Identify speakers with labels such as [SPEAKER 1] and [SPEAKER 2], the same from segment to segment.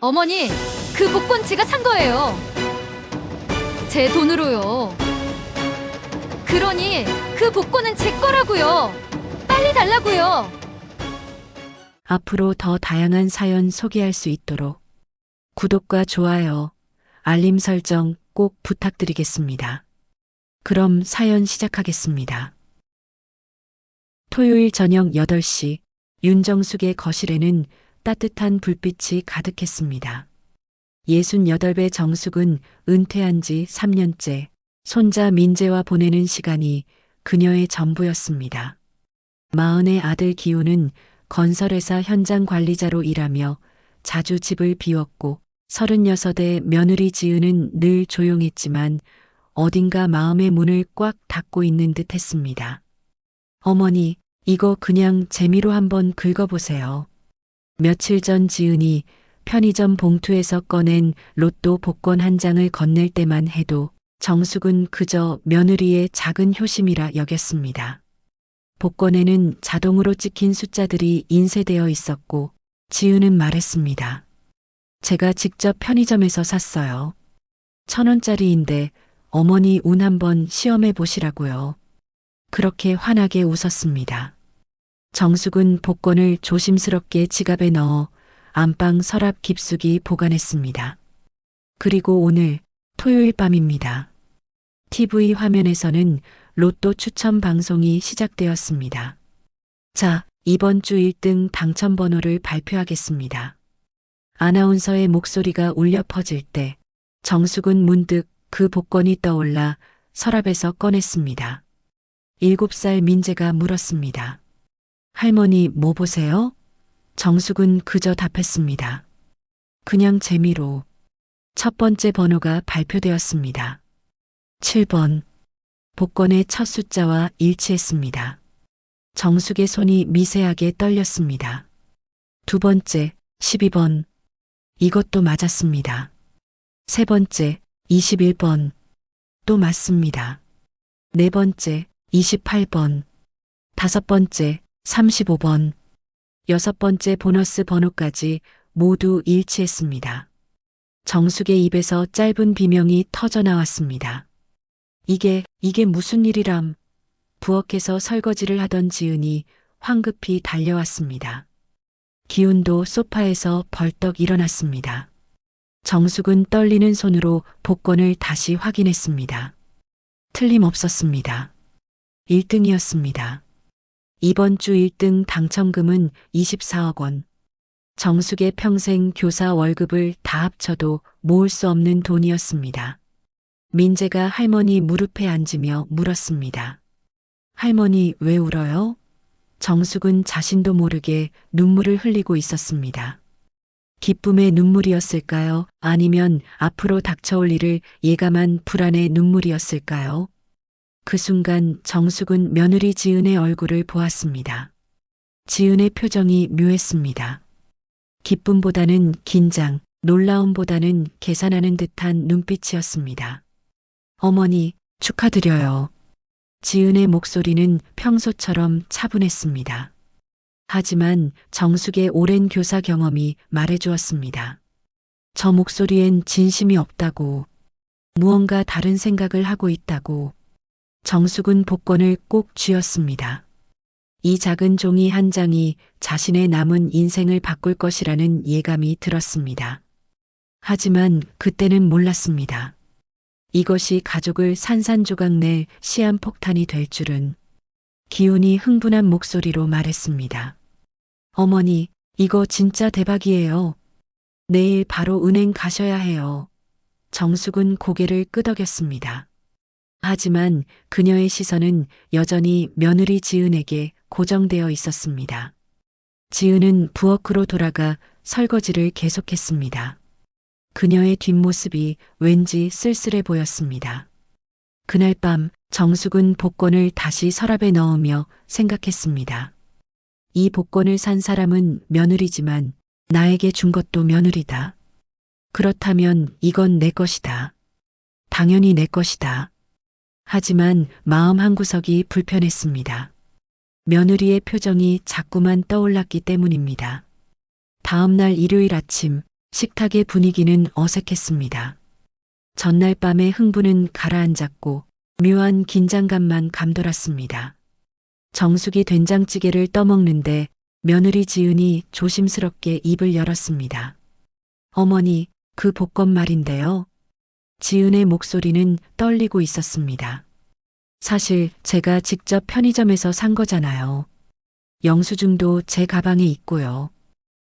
[SPEAKER 1] 어머니, 그 복권 제가 산 거예요. 제 돈으로요. 그러니 그 복권은 제 거라고요. 빨리 달라고요.
[SPEAKER 2] 앞으로 더 다양한 사연 소개할 수 있도록 구독과 좋아요, 알림 설정 꼭 부탁드리겠습니다. 그럼 사연 시작하겠습니다. 토요일 저녁 8시 윤정숙의 거실에는 따뜻한 불빛이 가득했습니다. 68배 정숙은 은퇴한 지 3년째 손자 민재와 보내는 시간이 그녀의 전부였습니다. 40의 아들 기훈은 건설회사 현장 관리자로 일하며 자주 집을 비웠고 36의 며느리 지은은 늘 조용했지만 어딘가 마음의 문을 꽉 닫고 있는 듯 했습니다. 어머니, 이거 그냥 재미로 한번 긁어보세요. 며칠 전 지은이 편의점 봉투에서 꺼낸 로또 복권 한 장을 건넬 때만 해도 정숙은 그저 며느리의 작은 효심이라 여겼습니다. 복권에는 자동으로 찍힌 숫자들이 인쇄되어 있었고 지은은 말했습니다. 제가 직접 편의점에서 샀어요. 1,000원짜리인데 어머니 운 한번 시험해 보시라고요. 그렇게 환하게 웃었습니다. 정숙은 복권을 조심스럽게 지갑에 넣어 안방 서랍 깊숙이 보관했습니다. 그리고 오늘 토요일 밤입니다. TV 화면에서는 로또 추첨 방송이 시작되었습니다. 자, 이번 주 1등 당첨 번호를 발표하겠습니다. 아나운서의 목소리가 울려 퍼질 때 정숙은 문득 그 복권이 떠올라 서랍에서 꺼냈습니다. 7살 민재가 물었습니다. 할머니 뭐 보세요? 정숙은 그저 답했습니다. 그냥 재미로. 첫 번째 번호가 발표되었습니다. 7번. 복권의 첫 숫자와 일치했습니다. 정숙의 손이 미세하게 떨렸습니다. 두 번째, 12번. 이것도 맞았습니다. 세 번째, 21번. 또 맞습니다. 네 번째, 28번. 다섯 번째, 35번. 여섯 번째 보너스 번호까지 모두 일치했습니다. 정숙의 입에서 짧은 비명이 터져 나왔습니다. 이게 무슨 일이람? 부엌에서 설거지를 하던 지은이 황급히 달려왔습니다. 기훈도 소파에서 벌떡 일어났습니다. 정숙은 떨리는 손으로 복권을 다시 확인했습니다. 틀림없었습니다. 1등이었습니다. 이번 주 1등 당첨금은 24억 원. 정숙의 평생 교사 월급을 다 합쳐도 모을 수 없는 돈이었습니다. 민재가 할머니 무릎에 앉으며 물었습니다. 할머니 왜 울어요? 정숙은 자신도 모르게 눈물을 흘리고 있었습니다. 기쁨의 눈물이었을까요? 아니면 앞으로 닥쳐올 일을 예감한 불안의 눈물이었을까요? 그 순간 정숙은 며느리 지은의 얼굴을 보았습니다. 지은의 표정이 묘했습니다. 기쁨보다는 긴장, 놀라움보다는 계산하는 듯한 눈빛이었습니다. 어머니, 축하드려요. 지은의 목소리는 평소처럼 차분했습니다. 하지만 정숙의 오랜 교사 경험이 말해주었습니다. 저 목소리엔 진심이 없다고, 무언가 다른 생각을 하고 있다고. 정숙은 복권을 꼭 쥐었습니다. 이 작은 종이 한 장이 자신의 남은 인생을 바꿀 것이라는 예감이 들었습니다. 하지만 그때는 몰랐습니다. 이것이 가족을 산산조각 낼 시한폭탄이 될 줄은. 기훈이 흥분한 목소리로 말했습니다. 어머니, 이거 진짜 대박이에요. 내일 바로 은행 가셔야 해요. 정숙은 고개를 끄덕였습니다. 하지만 그녀의 시선은 여전히 며느리 지은에게 고정되어 있었습니다. 지은은 부엌으로 돌아가 설거지를 계속했습니다. 그녀의 뒷모습이 왠지 쓸쓸해 보였습니다. 그날 밤 정숙은 복권을 다시 서랍에 넣으며 생각했습니다. 이 복권을 산 사람은 며느리지만 나에게 준 것도 며느리다. 그렇다면 이건 내 것이다. 당연히 내 것이다. 하지만 마음 한구석이 불편했습니다. 며느리의 표정이 자꾸만 떠올랐기 때문입니다. 다음 날 일요일 아침 식탁의 분위기는 어색했습니다. 전날 밤의 흥분은 가라앉았고 묘한 긴장감만 감돌았습니다. 정숙이 된장찌개를 떠먹는데 며느리 지은이 조심스럽게 입을 열었습니다. 어머니, 그 볶음 말인데요. 지은의 목소리는 떨리고 있었습니다. 사실 제가 직접 편의점에서 산 거잖아요. 영수증도 제 가방에 있고요.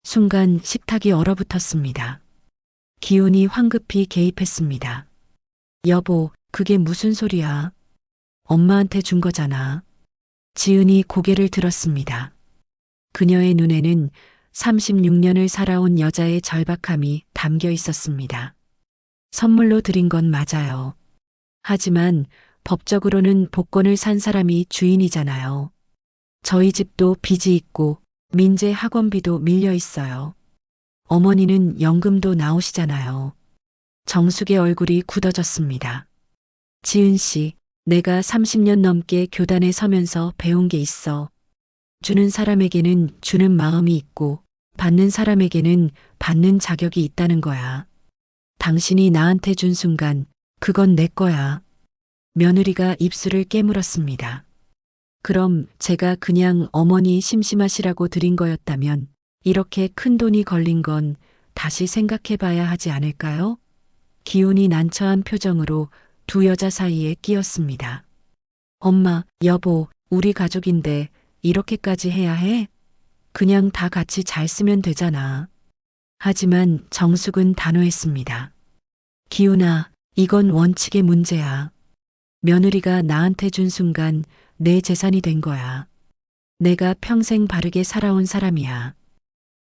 [SPEAKER 2] 순간 식탁이 얼어붙었습니다. 기훈이 황급히 개입했습니다. 여보, 그게 무슨 소리야? 엄마한테 준 거잖아. 지은이 고개를 들었습니다. 그녀의 눈에는 36년을 살아온 여자의 절박함이 담겨 있었습니다. 선물로 드린 건 맞아요. 하지만 법적으로는 복권을 산 사람이 주인이잖아요. 저희 집도 빚이 있고 민재 학원비도 밀려 있어요. 어머니는 연금도 나오시잖아요. 정숙의 얼굴이 굳어졌습니다. 지은 씨, 내가 30년 넘게 교단에 서면서 배운 게 있어. 주는 사람에게는 주는 마음이 있고 받는 사람에게는 받는 자격이 있다는 거야. 당신이 나한테 준 순간 그건 내 거야. 며느리가 입술을 깨물었습니다. 그럼 제가 그냥 어머니 심심하시라고 드린 거였다면 이렇게 큰 돈이 걸린 건 다시 생각해 봐야 하지 않을까요? 기훈이 난처한 표정으로 두 여자 사이에 끼었습니다. 엄마, 여보, 우리 가족인데 이렇게까지 해야 해? 그냥 다 같이 잘 쓰면 되잖아. 하지만 정숙은 단호했습니다. 기훈아, 이건 원칙의 문제야. 며느리가 나한테 준 순간 내 재산이 된 거야. 내가 평생 바르게 살아온 사람이야.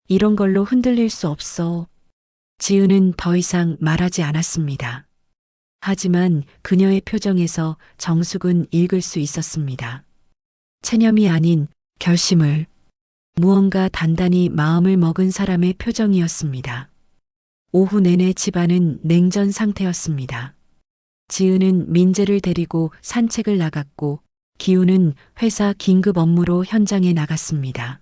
[SPEAKER 2] 이런 걸로 흔들릴 수 없어. 지은은 더 이상 말하지 않았습니다. 하지만 그녀의 표정에서 정숙은 읽을 수 있었습니다. 체념이 아닌 결심을, 무언가 단단히 마음을 먹은 사람의 표정이었습니다. 오후 내내 집안은 냉전 상태였습니다. 지은은 민재를 데리고 산책을 나갔고 기훈은 회사 긴급 업무로 현장에 나갔습니다.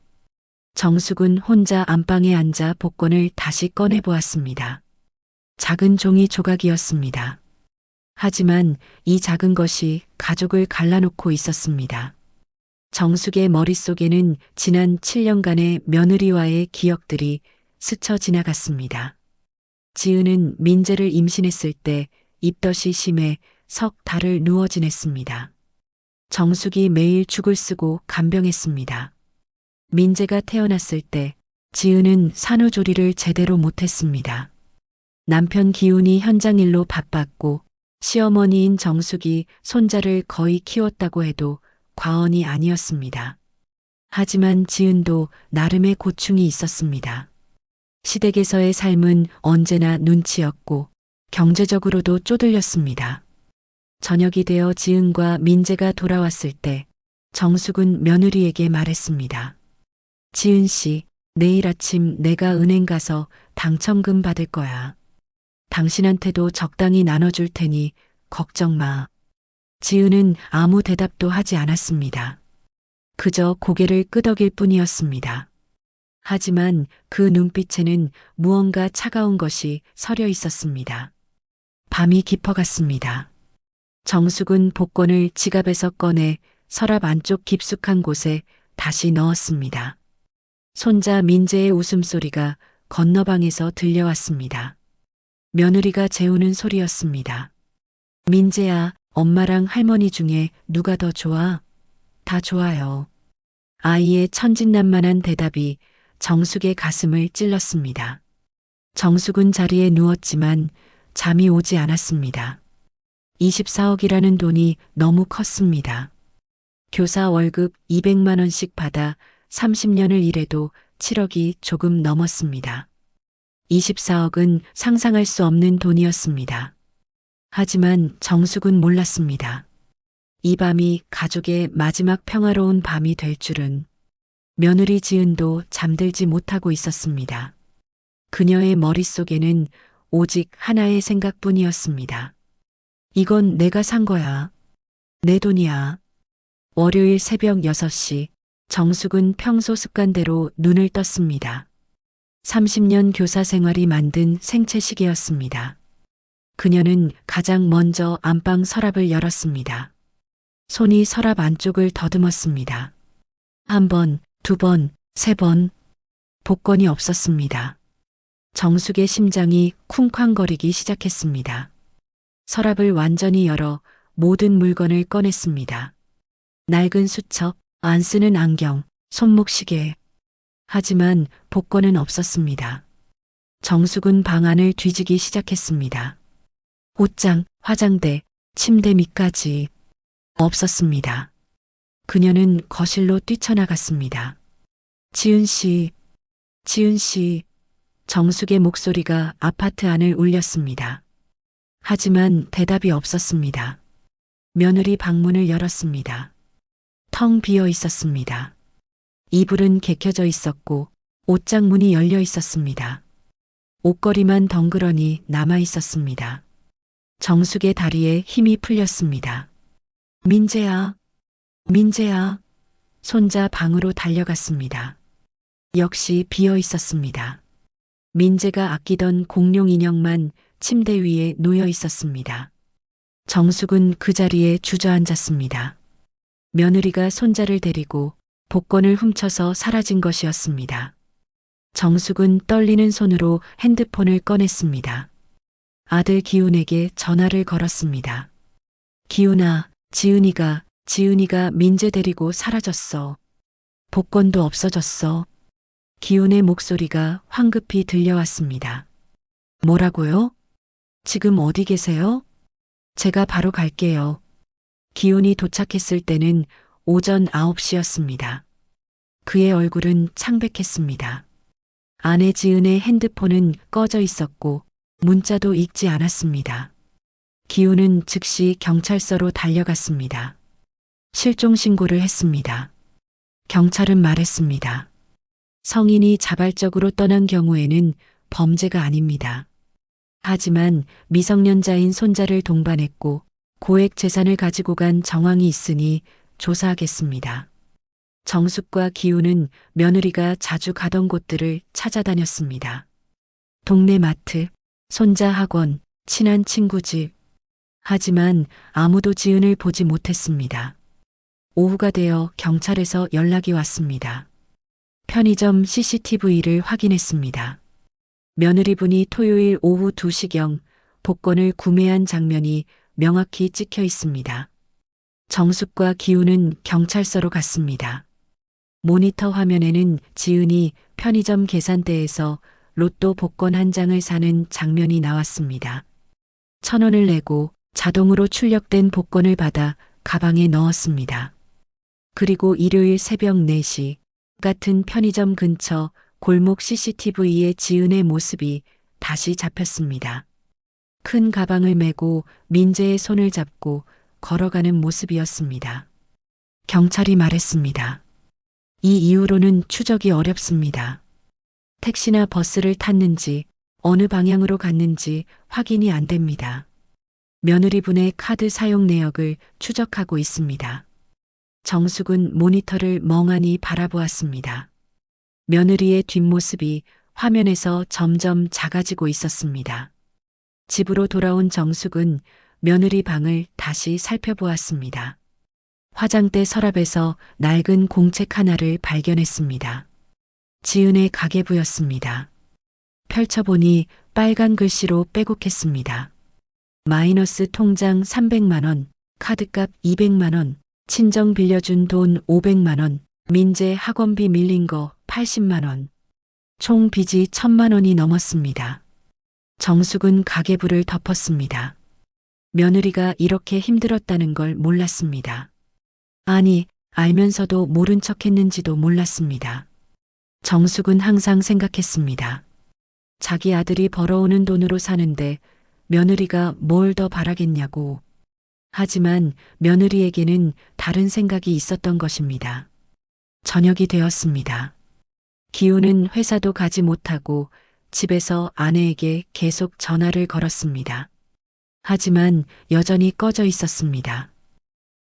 [SPEAKER 2] 정숙은 혼자 안방에 앉아 복권을 다시 꺼내 보았습니다. 작은 종이 조각이었습니다. 하지만 이 작은 것이 가족을 갈라놓고 있었습니다. 정숙의 머릿속에는 지난 7년간의 며느리와의 기억들이 스쳐 지나갔습니다. 지은은 민재를 임신했을 때 입덧이 심해 석 달을 누워 지냈습니다. 정숙이 매일 죽을 쓰고 간병했습니다. 민재가 태어났을 때 지은은 산후조리를 제대로 못했습니다. 남편 기훈이 현장 일로 바빴고 시어머니인 정숙이 손자를 거의 키웠다고 해도 과언이 아니었습니다. 하지만 지은도 나름의 고충이 있었습니다. 시댁에서의 삶은 언제나 눈치였고 경제적으로도 쪼들렸습니다. 저녁이 되어 지은과 민재가 돌아왔을 때 정숙은 며느리에게 말했습니다. 지은 씨, 내일 아침 내가 은행 가서 당첨금 받을 거야. 당신한테도 적당히 나눠줄 테니 걱정 마. 지은은 아무 대답도 하지 않았습니다. 그저 고개를 끄덕일 뿐이었습니다. 하지만 그 눈빛에는 무언가 차가운 것이 서려 있었습니다. 밤이 깊어갔습니다. 정숙은 복권을 지갑에서 꺼내 서랍 안쪽 깊숙한 곳에 다시 넣었습니다. 손자 민재의 웃음소리가 건너방에서 들려왔습니다. 며느리가 재우는 소리였습니다. 민재야, 엄마랑 할머니 중에 누가 더 좋아? 다 좋아요. 아이의 천진난만한 대답이 정숙의 가슴을 찔렀습니다. 정숙은 자리에 누웠지만 잠이 오지 않았습니다. 24억이라는 돈이 너무 컸습니다. 교사 월급 200만 원씩 받아 30년을 일해도 7억이 조금 넘었습니다. 24억은 상상할 수 없는 돈이었습니다. 하지만 정숙은 몰랐습니다. 이 밤이 가족의 마지막 평화로운 밤이 될 줄은. 며느리 지은도 잠들지 못하고 있었습니다. 그녀의 머릿속에는 오직 하나의 생각뿐이었습니다. 이건 내가 산 거야. 내 돈이야. 월요일 새벽 6시 정숙은 평소 습관대로 눈을 떴습니다. 30년 교사 생활이 만든 생채시계였습니다. 그녀는 가장 먼저 안방 서랍을 열었습니다. 손이 서랍 안쪽을 더듬었습니다. 한 번, 두 번, 세 번. 복권이 없었습니다. 정숙의 심장이 쿵쾅거리기 시작했습니다. 서랍을 완전히 열어 모든 물건을 꺼냈습니다. 낡은 수첩, 안 쓰는 안경, 손목시계. 하지만 복권은 없었습니다. 정숙은 방 안을 뒤지기 시작했습니다. 옷장, 화장대, 침대 밑까지 없었습니다. 그녀는 거실로 뛰쳐나갔습니다. 지은 씨, 지은 씨. 정숙의 목소리가 아파트 안을 울렸습니다. 하지만 대답이 없었습니다. 며느리 방문을 열었습니다. 텅 비어 있었습니다. 이불은 개켜져 있었고 옷장 문이 열려 있었습니다. 옷걸이만 덩그러니 남아 있었습니다. 정숙의 다리에 힘이 풀렸습니다. 민재야, 민재야. 손자 방으로 달려갔습니다. 역시 비어 있었습니다. 민재가 아끼던 공룡 인형만 침대 위에 놓여 있었습니다. 정숙은 그 자리에 주저앉았습니다. 며느리가 손자를 데리고 복권을 훔쳐서 사라진 것이었습니다. 정숙은 떨리는 손으로 핸드폰을 꺼냈습니다. 아들 기훈에게 전화를 걸었습니다. 기훈아, 지은이가 민재 데리고 사라졌어. 복권도 없어졌어. 기훈의 목소리가 황급히 들려왔습니다. 뭐라고요? 지금 어디 계세요? 제가 바로 갈게요. 기훈이 도착했을 때는 오전 9시였습니다. 그의 얼굴은 창백했습니다. 아내 지은의 핸드폰은 꺼져 있었고 문자도 읽지 않았습니다. 기훈은 즉시 경찰서로 달려갔습니다. 실종 신고를 했습니다. 경찰은 말했습니다. 성인이 자발적으로 떠난 경우에는 범죄가 아닙니다. 하지만 미성년자인 손자를 동반했고 고액 재산을 가지고 간 정황이 있으니 조사하겠습니다. 정숙과 기훈은 며느리가 자주 가던 곳들을 찾아다녔습니다. 동네 마트, 손자 학원, 친한 친구 집. 하지만 아무도 지은을 보지 못했습니다. 오후가 되어 경찰에서 연락이 왔습니다. 편의점 CCTV를 확인했습니다. 며느리분이 토요일 오후 2시경 복권을 구매한 장면이 명확히 찍혀 있습니다. 정숙과 기훈은 경찰서로 갔습니다. 모니터 화면에는 지은이 편의점 계산대에서 로또 복권 한 장을 사는 장면이 나왔습니다. 1,000원을 내고 자동으로 출력된 복권을 받아 가방에 넣었습니다. 그리고 일요일 새벽 4시 같은 편의점 근처 골목 CCTV에 지은의 모습이 다시 잡혔습니다. 큰 가방을 메고 민재의 손을 잡고 걸어가는 모습이었습니다. 경찰이 말했습니다. 이 이후로는 추적이 어렵습니다. 택시나 버스를 탔는지 어느 방향으로 갔는지 확인이 안 됩니다. 며느리분의 카드 사용 내역을 추적하고 있습니다. 정숙은 모니터를 멍하니 바라보았습니다. 며느리의 뒷모습이 화면에서 점점 작아지고 있었습니다. 집으로 돌아온 정숙은 며느리 방을 다시 살펴보았습니다. 화장대 서랍에서 낡은 공책 하나를 발견했습니다. 지은의 가계부였습니다. 펼쳐보니 빨간 글씨로 빼곡했습니다. 마이너스 통장 300만 원, 카드값 200만 원, 친정 빌려준 돈 500만 원, 민재 학원비 밀린 거 80만 원. 총 빚이 1,000만 원이 넘었습니다. 정숙은 가계부를 덮었습니다. 며느리가 이렇게 힘들었다는 걸 몰랐습니다. 아니, 알면서도 모른 척 했는지도 몰랐습니다. 정숙은 항상 생각했습니다. 자기 아들이 벌어오는 돈으로 사는데 며느리가 뭘 더 바라겠냐고. 하지만 며느리에게는 다른 생각이 있었던 것입니다. 저녁이 되었습니다. 기훈은 회사도 가지 못하고 집에서 아내에게 계속 전화를 걸었습니다. 하지만 여전히 꺼져 있었습니다.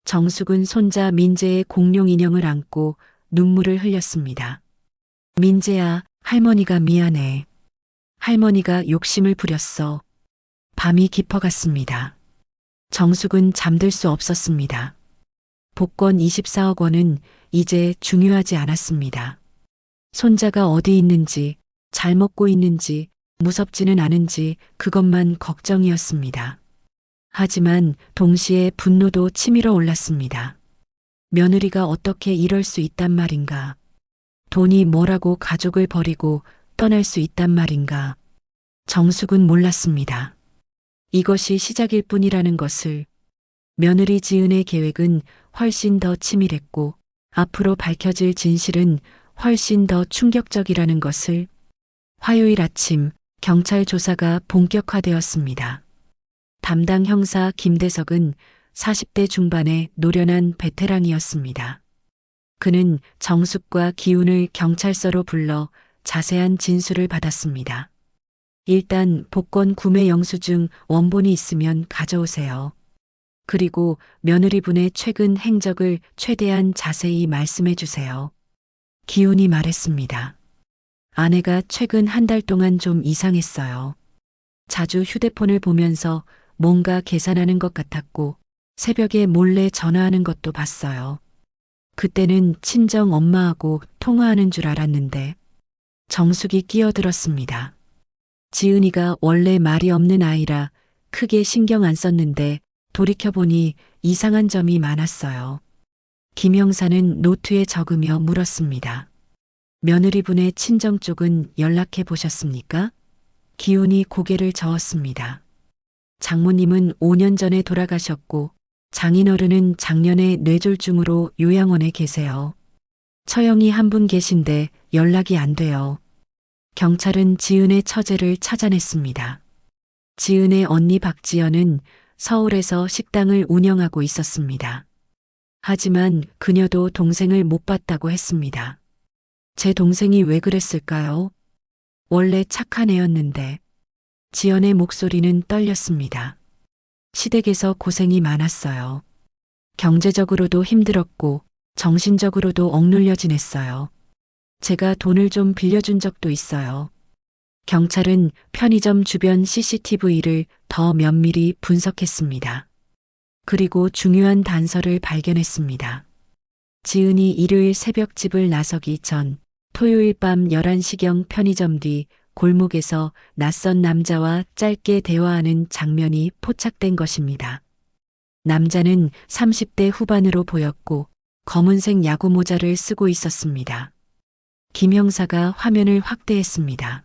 [SPEAKER 2] 정숙은 손자 민재의 공룡 인형을 안고 눈물을 흘렸습니다. 민재야, 할머니가 미안해. 할머니가 욕심을 부렸어. 밤이 깊어갔습니다. 정숙은 잠들 수 없었습니다. 복권 24억 원은 이제 중요하지 않았습니다. 손자가 어디 있는지, 잘 먹고 있는지, 무섭지는 않은지 그것만 걱정이었습니다. 하지만 동시에 분노도 치밀어 올랐습니다. 며느리가 어떻게 이럴 수 있단 말인가? 돈이 뭐라고 가족을 버리고 떠날 수 있단 말인가? 정숙은 몰랐습니다. 이것이 시작일 뿐이라는 것을. 며느리 지은의 계획은 훨씬 더 치밀했고 앞으로 밝혀질 진실은 훨씬 더 충격적이라는 것을. 화요일 아침 경찰 조사가 본격화되었습니다. 담당 형사 김대석은 40대 중반의 노련한 베테랑이었습니다. 그는 정숙과 기훈을 경찰서로 불러 자세한 진술을 받았습니다. 일단 복권 구매 영수증 원본이 있으면 가져오세요. 그리고 며느리분의 최근 행적을 최대한 자세히 말씀해 주세요. 기훈이 말했습니다. 아내가 최근 한 달 동안 좀 이상했어요. 자주 휴대폰을 보면서 뭔가 계산하는 것 같았고 새벽에 몰래 전화하는 것도 봤어요. 그때는 친정 엄마하고 통화하는 줄 알았는데. 정숙이 끼어들었습니다. 지은이가 원래 말이 없는 아이라 크게 신경 안 썼는데 돌이켜보니 이상한 점이 많았어요. 김 형사는 노트에 적으며 물었습니다. 며느리분의 친정 쪽은 연락해 보셨습니까? 기훈이 고개를 저었습니다. 장모님은 5년 전에 돌아가셨고 장인어른은 작년에 뇌졸중으로 요양원에 계세요. 처형이 한 분 계신데 연락이 안 돼요. 경찰은 지은의 처제를 찾아냈습니다. 지은의 언니 박지연은 서울에서 식당을 운영하고 있었습니다. 하지만 그녀도 동생을 못 봤다고 했습니다. 제 동생이 왜 그랬을까요? 원래 착한 애였는데. 지연의 목소리는 떨렸습니다. 시댁에서 고생이 많았어요. 경제적으로도 힘들었고 정신적으로도 억눌려 지냈어요. 제가 돈을 좀 빌려준 적도 있어요. 경찰은 편의점 주변 CCTV를 더 면밀히 분석했습니다. 그리고 중요한 단서를 발견했습니다. 지은이 일요일 새벽 집을 나서기 전 토요일 밤 11시경 편의점 뒤 골목에서 낯선 남자와 짧게 대화하는 장면이 포착된 것입니다. 남자는 30대 후반으로 보였고 검은색 야구 모자를 쓰고 있었습니다. 김 형사가 화면을 확대했습니다.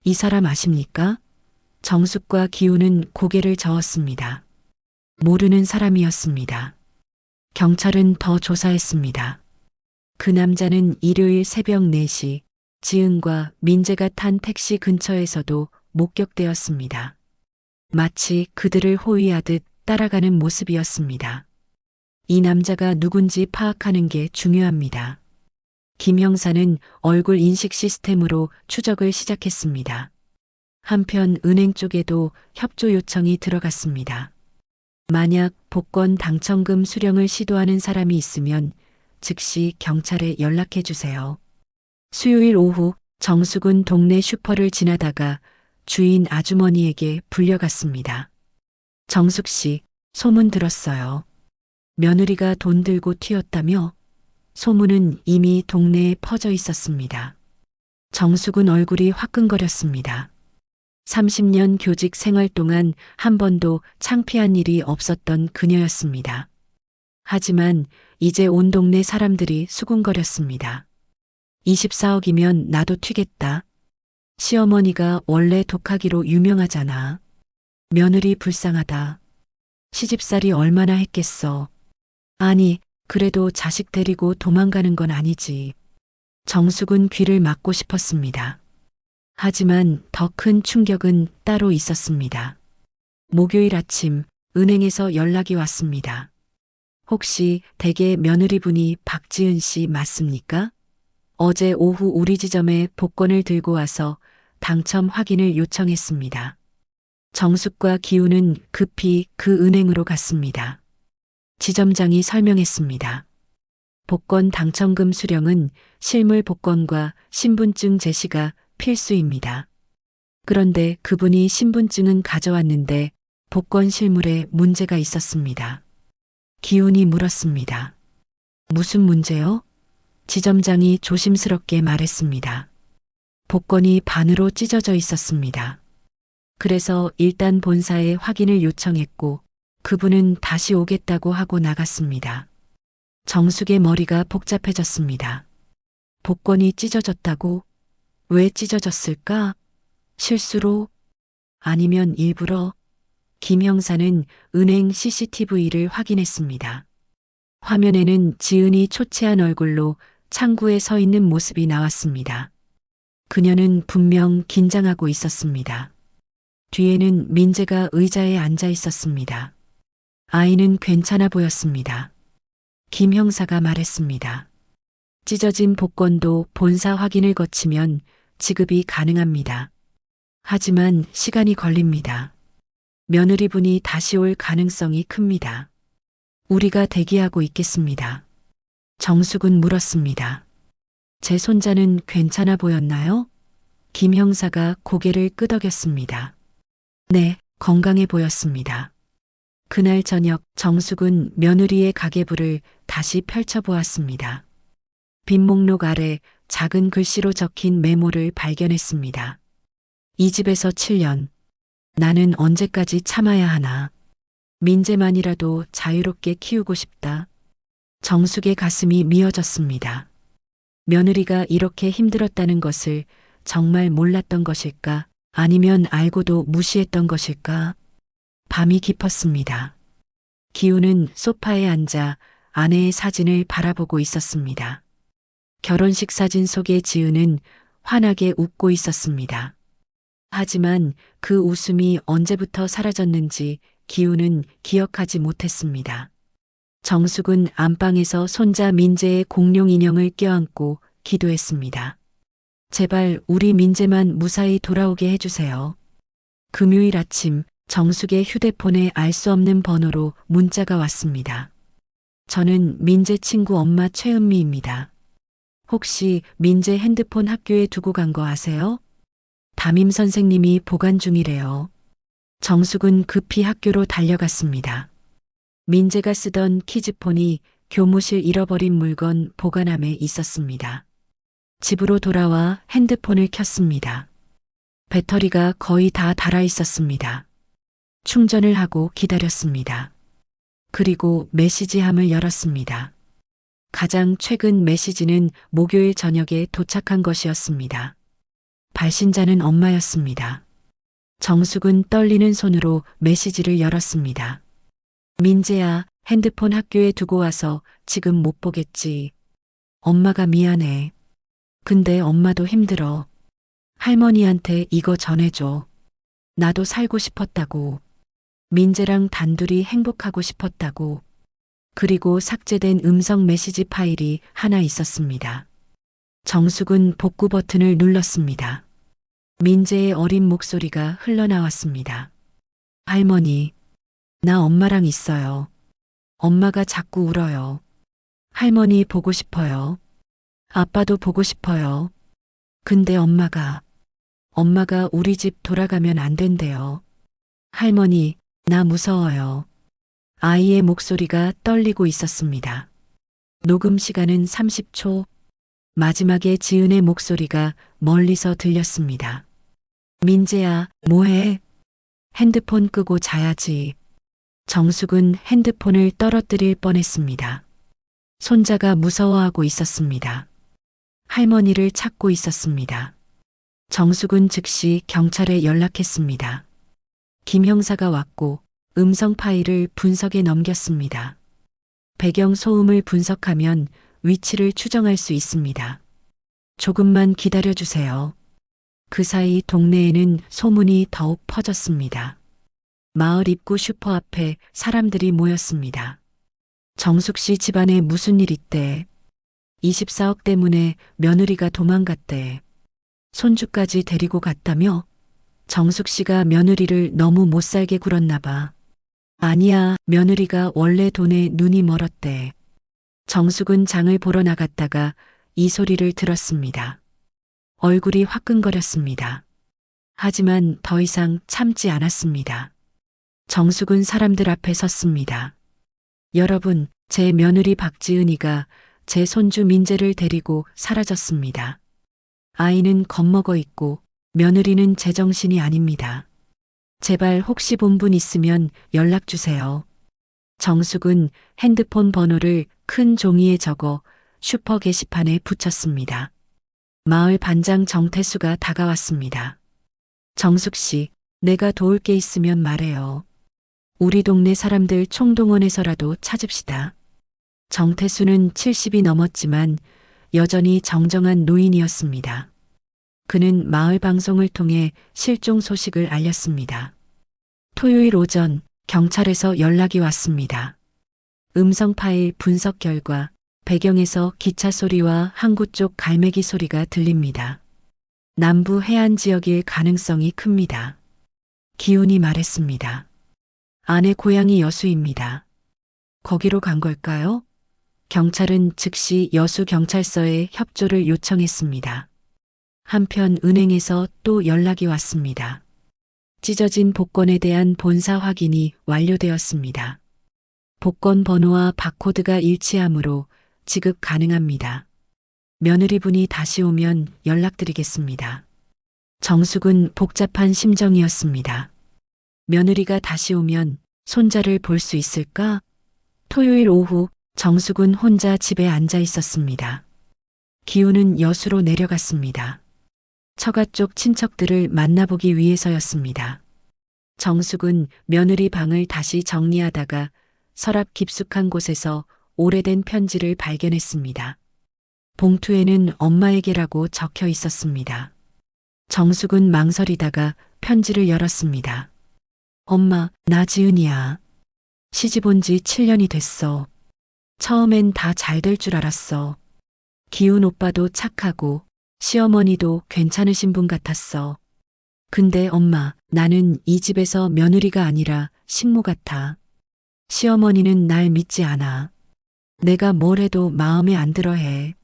[SPEAKER 2] 이 사람 아십니까? 정숙과 기훈은 고개를 저었습니다. 모르는 사람이었습니다. 경찰은 더 조사했습니다. 그 남자는 일요일 새벽 4시 지은과 민재가 탄 택시 근처에서도 목격되었습니다. 마치 그들을 호위하듯 따라가는 모습이었습니다. 이 남자가 누군지 파악하는 게 중요합니다. 김 형사는 얼굴 인식 시스템으로 추적을 시작했습니다. 한편 은행 쪽에도 협조 요청이 들어갔습니다. 만약 복권 당첨금 수령을 시도하는 사람이 있으면 즉시 경찰에 연락해 주세요. 수요일 오후 정숙은 동네 슈퍼를 지나다가 주인 아주머니에게 불려갔습니다. 정숙 씨, 소문 들었어요. 며느리가 돈 들고 튀었다며? 소문은 이미 동네에 퍼져 있었습니다. 정숙은 얼굴이 화끈거렸습니다. 30년 교직 생활 동안 한 번도 창피한 일이 없었던 그녀였습니다. 하지만 이제 온 동네 사람들이 수군거렸습니다. 24억이면 나도 튀겠다. 시어머니가 원래 독하기로 유명하잖아. 며느리 불쌍하다. 시집살이 얼마나 했겠어. 아니, 그래도 자식 데리고 도망가는 건 아니지. 정숙은 귀를 막고 싶었습니다. 하지만 더 큰 충격은 따로 있었습니다. 목요일 아침 은행에서 연락이 왔습니다. 혹시 댁의 며느리분이 박지은 씨 맞습니까? 어제 오후 우리 지점에 복권을 들고 와서 당첨 확인을 요청했습니다. 정숙과 기훈은 급히 그 은행으로 갔습니다. 지점장이 설명했습니다. 복권 당첨금 수령은 실물 복권과 신분증 제시가 필수입니다. 그런데 그분이 신분증은 가져왔는데 복권 실물에 문제가 있었습니다. 기훈이 물었습니다. 무슨 문제요? 지점장이 조심스럽게 말했습니다. 복권이 반으로 찢어져 있었습니다. 그래서 일단 본사에 확인을 요청했고 그분은 다시 오겠다고 하고 나갔습니다. 정숙의 머리가 복잡해졌습니다. 복권이 찢어졌다고? 왜 찢어졌을까? 실수로? 아니면 일부러? 김 형사는 은행 CCTV를 확인했습니다. 화면에는 지은이 초췌한 얼굴로 창구에 서 있는 모습이 나왔습니다. 그녀는 분명 긴장하고 있었습니다. 뒤에는 민재가 의자에 앉아 있었습니다. 아이는 괜찮아 보였습니다. 김 형사가 말했습니다. 찢어진 복권도 본사 확인을 거치면 지급이 가능합니다. 하지만 시간이 걸립니다. 며느리분이 다시 올 가능성이 큽니다. 우리가 대기하고 있겠습니다. 정숙은 물었습니다. 제 손자는 괜찮아 보였나요? 김 형사가 고개를 끄덕였습니다. 네, 건강해 보였습니다. 그날 저녁 정숙은 며느리의 가계부를 다시 펼쳐보았습니다. 빈 목록 아래 작은 글씨로 적힌 메모를 발견했습니다. 이 집에서 7년. 나는 언제까지 참아야 하나. 민재만이라도 자유롭게 키우고 싶다. 정숙의 가슴이 미어졌습니다. 며느리가 이렇게 힘들었다는 것을 정말 몰랐던 것일까? 아니면 알고도 무시했던 것일까? 밤이 깊었습니다. 기훈은 소파에 앉아 아내의 사진을 바라보고 있었습니다. 결혼식 사진 속의 지은은 환하게 웃고 있었습니다. 하지만 그 웃음이 언제부터 사라졌는지 기훈은 기억하지 못했습니다. 정숙은 안방에서 손자 민재의 공룡 인형을 껴안고 기도했습니다. 제발 우리 민재만 무사히 돌아오게 해주세요. 금요일 아침 정숙의 휴대폰에 알 수 없는 번호로 문자가 왔습니다. 저는 민재 친구 엄마 최은미입니다. 혹시 민재 핸드폰 학교에 두고 간 거 아세요? 담임 선생님이 보관 중이래요. 정숙은 급히 학교로 달려갔습니다. 민재가 쓰던 키즈폰이 교무실 잃어버린 물건 보관함에 있었습니다. 집으로 돌아와 핸드폰을 켰습니다. 배터리가 거의 다 닳아 있었습니다. 충전을 하고 기다렸습니다. 그리고 메시지함을 열었습니다. 가장 최근 메시지는 목요일 저녁에 도착한 것이었습니다. 발신자는 엄마였습니다. 정숙은 떨리는 손으로 메시지를 열었습니다. 민재야, 핸드폰 학교에 두고 와서 지금 못 보겠지. 엄마가 미안해. 근데 엄마도 힘들어. 할머니한테 이거 전해줘. 나도 살고 싶었다고. 민재랑 단둘이 행복하고 싶었다고. 그리고 삭제된 음성 메시지 파일이 하나 있었습니다. 정숙은 복구 버튼을 눌렀습니다. 민재의 어린 목소리가 흘러나왔습니다. 할머니, 나 엄마랑 있어요. 엄마가 자꾸 울어요. 할머니 보고 싶어요. 아빠도 보고 싶어요. 근데 엄마가 우리 집 돌아가면 안 된대요. 할머니, 나 무서워요. 아이의 목소리가 떨리고 있었습니다. 녹음 시간은 30초. 마지막에 지은의 목소리가 멀리서 들렸습니다. 민재야, 뭐해? 핸드폰 끄고 자야지. 정숙은 핸드폰을 떨어뜨릴 뻔했습니다. 손자가 무서워하고 있었습니다. 할머니를 찾고 있었습니다. 정숙은 즉시 경찰에 연락했습니다. 김 형사가 왔고 음성 파일을 분석에 넘겼습니다. 배경 소음을 분석하면 위치를 추정할 수 있습니다. 조금만 기다려주세요. 그 사이 동네에는 소문이 더욱 퍼졌습니다. 마을 입구 슈퍼 앞에 사람들이 모였습니다. 정숙 씨 집안에 무슨 일 있대? 24억 때문에 며느리가 도망갔대. 손주까지 데리고 갔다며? 정숙 씨가 며느리를 너무 못살게 굴었나 봐. 아니야, 며느리가 원래 돈에 눈이 멀었대. 정숙은 장을 보러 나갔다가 이 소리를 들었습니다. 얼굴이 화끈거렸습니다. 하지만 더 이상 참지 않았습니다. 정숙은 사람들 앞에 섰습니다. 여러분, 제 며느리 박지은이가 제 손주 민재를 데리고 사라졌습니다. 아이는 겁먹어 있고 며느리는 제정신이 아닙니다. 제발 혹시 본 분 있으면 연락 주세요. 정숙은 핸드폰 번호를 큰 종이에 적어 슈퍼 게시판에 붙였습니다. 마을 반장 정태수가 다가왔습니다. 정숙 씨, 내가 도울 게 있으면 말해요. 우리 동네 사람들 총동원해서라도 찾읍시다. 정태수는 70이 넘었지만 여전히 정정한 노인이었습니다. 그는 마을 방송을 통해 실종 소식을 알렸습니다. 토요일 오전 경찰에서 연락이 왔습니다. 음성 파일 분석 결과 배경에서 기차 소리와 항구 쪽 갈매기 소리가 들립니다. 남부 해안 지역일 가능성이 큽니다. 기훈이 말했습니다. 아내 고향이 여수입니다. 거기로 간 걸까요? 경찰은 즉시 여수 경찰서에 협조를 요청했습니다. 한편 은행에서 또 연락이 왔습니다. 찢어진 복권에 대한 본사 확인이 완료되었습니다. 복권 번호와 바코드가 일치하므로 지급 가능합니다. 며느리분이 다시 오면 연락드리겠습니다. 정숙은 복잡한 심정이었습니다. 며느리가 다시 오면 손자를 볼 수 있을까? 토요일 오후 정숙은 혼자 집에 앉아 있었습니다. 기훈은 여수로 내려갔습니다. 처가 쪽 친척들을 만나보기 위해서였습니다. 정숙은 며느리 방을 다시 정리하다가 서랍 깊숙한 곳에서 오래된 편지를 발견했습니다. 봉투에는 엄마에게라고 적혀 있었습니다. 정숙은 망설이다가 편지를 열었습니다. 엄마, 나 지은이야. 시집 온 지 7년이 됐어. 처음엔 다 잘 될 줄 알았어. 기훈 오빠도 착하고 시어머니도 괜찮으신 분 같았어. 근데 엄마, 나는 이 집에서 며느리가 아니라 식모 같아. 시어머니는 날 믿지 않아. 내가 뭘 해도 마음에 안 들어 해.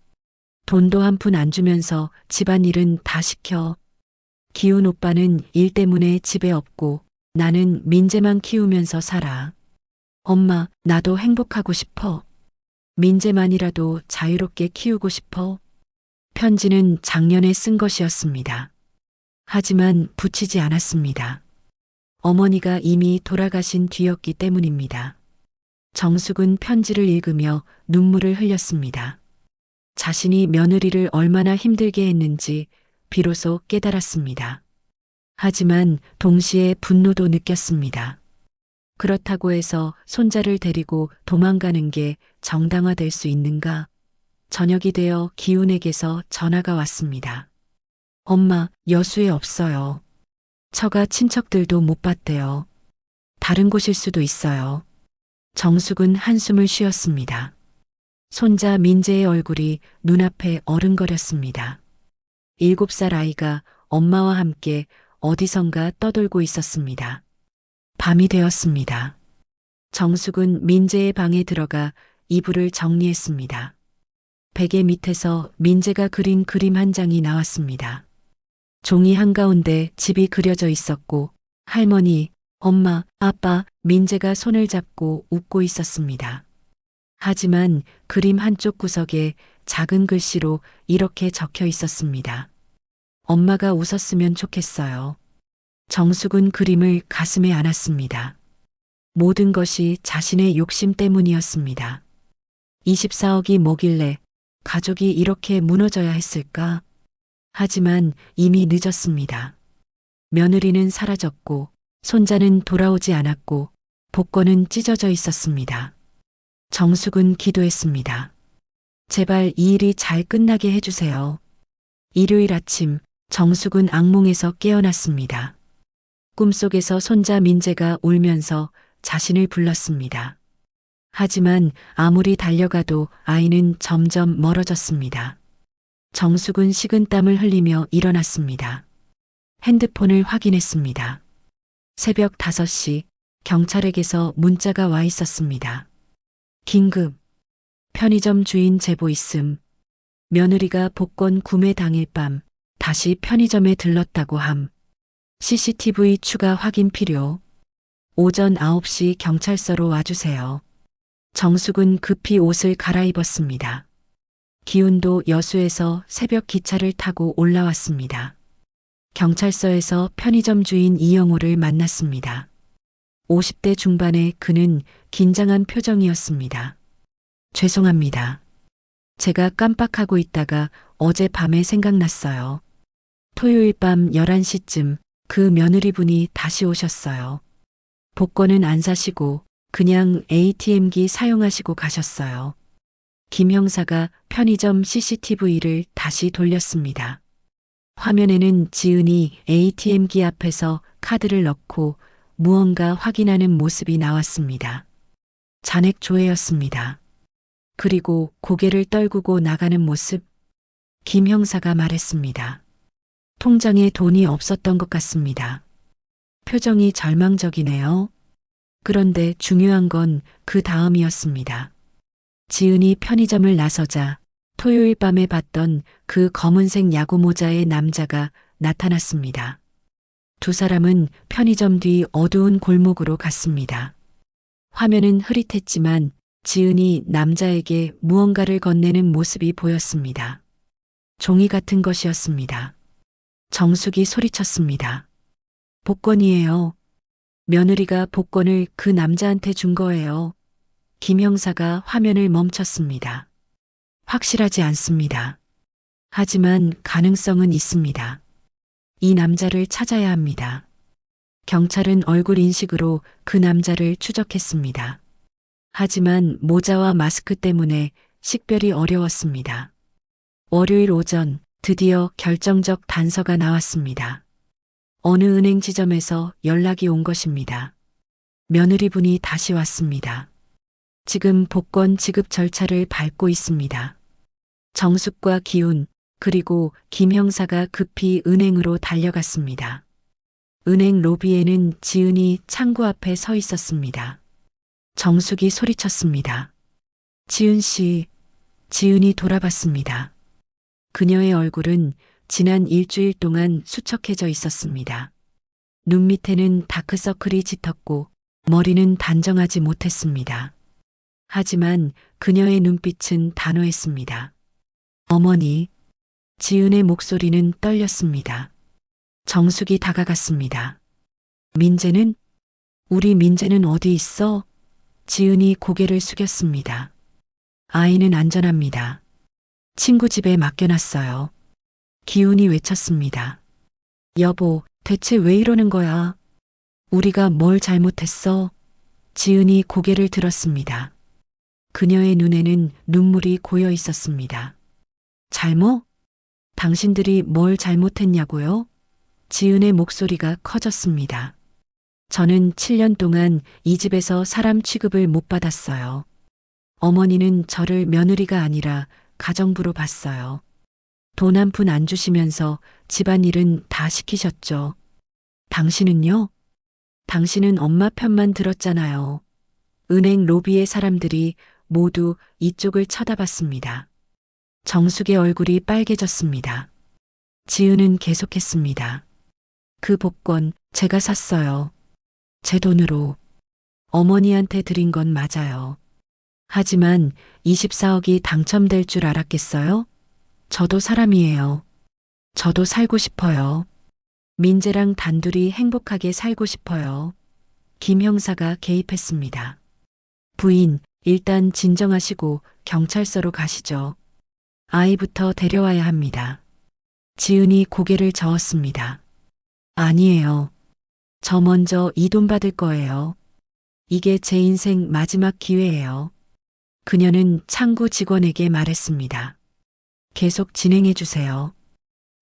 [SPEAKER 2] 돈도 한 푼 안 주면서 집안일은 다 시켜. 기훈 오빠는 일 때문에 집에 없고 나는 민재만 키우면서 살아. 엄마, 나도 행복하고 싶어. 민재만이라도 자유롭게 키우고 싶어. 편지는 작년에 쓴 것이었습니다. 하지만 붙이지 않았습니다. 어머니가 이미 돌아가신 뒤였기 때문입니다. 정숙은 편지를 읽으며 눈물을 흘렸습니다. 자신이 며느리를 얼마나 힘들게 했는지 비로소 깨달았습니다. 하지만 동시에 분노도 느꼈습니다. 그렇다고 해서 손자를 데리고 도망가는 게 정당화될 수 있는가? 저녁이 되어 기훈에게서 전화가 왔습니다. 엄마, 여수에 없어요. 처가 친척들도 못 봤대요. 다른 곳일 수도 있어요. 정숙은 한숨을 쉬었습니다. 손자 민재의 얼굴이 눈앞에 어른거렸습니다. 7살 아이가 엄마와 함께 어디선가 떠돌고 있었습니다. 밤이 되었습니다. 정숙은 민재의 방에 들어가 이불을 정리했습니다. 베개 밑에서 민재가 그린 그림 한 장이 나왔습니다. 종이 한가운데 집이 그려져 있었고 할머니, 엄마, 아빠, 민재가 손을 잡고 웃고 있었습니다. 하지만 그림 한쪽 구석에 작은 글씨로 이렇게 적혀 있었습니다. 엄마가 웃었으면 좋겠어요. 정숙은 그림을 가슴에 안았습니다. 모든 것이 자신의 욕심 때문이었습니다. 24억이 뭐길래 가족이 이렇게 무너져야 했을까? 하지만 이미 늦었습니다. 며느리는 사라졌고 손자는 돌아오지 않았고 복권은 찢어져 있었습니다. 정숙은 기도했습니다. 제발 이 일이 잘 끝나게 해주세요. 일요일 아침 정숙은 악몽에서 깨어났습니다. 꿈속에서 손자 민재가 울면서 자신을 불렀습니다. 하지만 아무리 달려가도 아이는 점점 멀어졌습니다. 정숙은 식은땀을 흘리며 일어났습니다. 핸드폰을 확인했습니다. 새벽 5시 경찰에게서 문자가 와 있었습니다. 긴급. 편의점 주인 제보 있음. 며느리가 복권 구매 당일 밤 다시 편의점에 들렀다고 함. CCTV 추가 확인 필요. 오전 9시 경찰서로 와주세요. 정숙은 급히 옷을 갈아입었습니다. 기훈도 여수에서 새벽 기차를 타고 올라왔습니다. 경찰서에서 편의점 주인 이영호를 만났습니다. 50대 중반의 그는 긴장한 표정이었습니다. 죄송합니다. 제가 깜빡하고 있다가 어젯밤에 생각났어요. 토요일 밤 11시쯤 그 며느리분이 다시 오셨어요. 복권은 안 사시고 그냥 ATM기 사용하시고 가셨어요. 김 형사가 편의점 CCTV를 다시 돌렸습니다. 화면에는 지은이 ATM기 앞에서 카드를 넣고 무언가 확인하는 모습이 나왔습니다. 잔액 조회였습니다. 그리고 고개를 떨구고 나가는 모습. 김 형사가 말했습니다. 통장에 돈이 없었던 것 같습니다. 표정이 절망적이네요. 그런데 중요한 건 그 다음이었습니다. 지은이 편의점을 나서자 토요일 밤에 봤던 그 검은색 야구 모자의 남자가 나타났습니다. 두 사람은 편의점 뒤 어두운 골목으로 갔습니다. 화면은 흐릿했지만 지은이 남자에게 무언가를 건네는 모습이 보였습니다. 종이 같은 것이었습니다. 정숙이 소리쳤습니다. 복권이에요. 며느리가 복권을 그 남자한테 준 거예요. 김 형사가 화면을 멈췄습니다. 확실하지 않습니다. 하지만 가능성은 있습니다. 이 남자를 찾아야 합니다. 경찰은 얼굴 인식으로 그 남자를 추적했습니다. 하지만 모자와 마스크 때문에 식별이 어려웠습니다. 월요일 오전 드디어 결정적 단서가 나왔습니다. 어느 은행 지점에서 연락이 온 것입니다. 며느리분이 다시 왔습니다. 지금 복권 지급 절차를 밟고 있습니다. 정숙과 기훈 그리고 김 형사가 급히 은행으로 달려갔습니다. 은행 로비에는 지은이 창구 앞에 서 있었습니다. 정숙이 소리쳤습니다. 지은 씨, 지은이 돌아봤습니다. 그녀의 얼굴은 지난 일주일 동안 수척해져 있었습니다. 눈 밑에는 다크서클이 짙었고 머리는 단정하지 못했습니다. 하지만 그녀의 눈빛은 단호했습니다. 어머니, 지은의 목소리는 떨렸습니다. 정숙이 다가갔습니다. 민재는? 우리 민재는 어디 있어? 지은이 고개를 숙였습니다. 아이는 안전합니다. 친구 집에 맡겨놨어요. 기훈이 외쳤습니다. 여보, 대체 왜 이러는 거야? 우리가 뭘 잘못했어? 지은이 고개를 들었습니다. 그녀의 눈에는 눈물이 고여 있었습니다. 잘못? 당신들이 뭘 잘못했냐고요? 지은의 목소리가 커졌습니다. 저는 7년 동안 이 집에서 사람 취급을 못 받았어요. 어머니는 저를 며느리가 아니라 가정부로 봤어요. 돈 한 푼 안 주시면서 집안일은 다 시키셨죠. 당신은요? 당신은 엄마 편만 들었잖아요. 은행 로비의 사람들이 모두 이쪽을 쳐다봤습니다. 정숙의 얼굴이 빨개졌습니다. 지은은 계속했습니다. 그 복권 제가 샀어요. 제 돈으로. 어머니한테 드린 건 맞아요. 하지만 24억이 당첨될 줄 알았겠어요? 저도 사람이에요. 저도 살고 싶어요. 민재랑 단둘이 행복하게 살고 싶어요. 김 형사가 개입했습니다. 부인, 일단 진정하시고 경찰서로 가시죠. 아이부터 데려와야 합니다. 지은이 고개를 저었습니다. 아니에요. 저 먼저 이 돈 받을 거예요. 이게 제 인생 마지막 기회예요. 그녀는 창구 직원에게 말했습니다. 계속 진행해 주세요.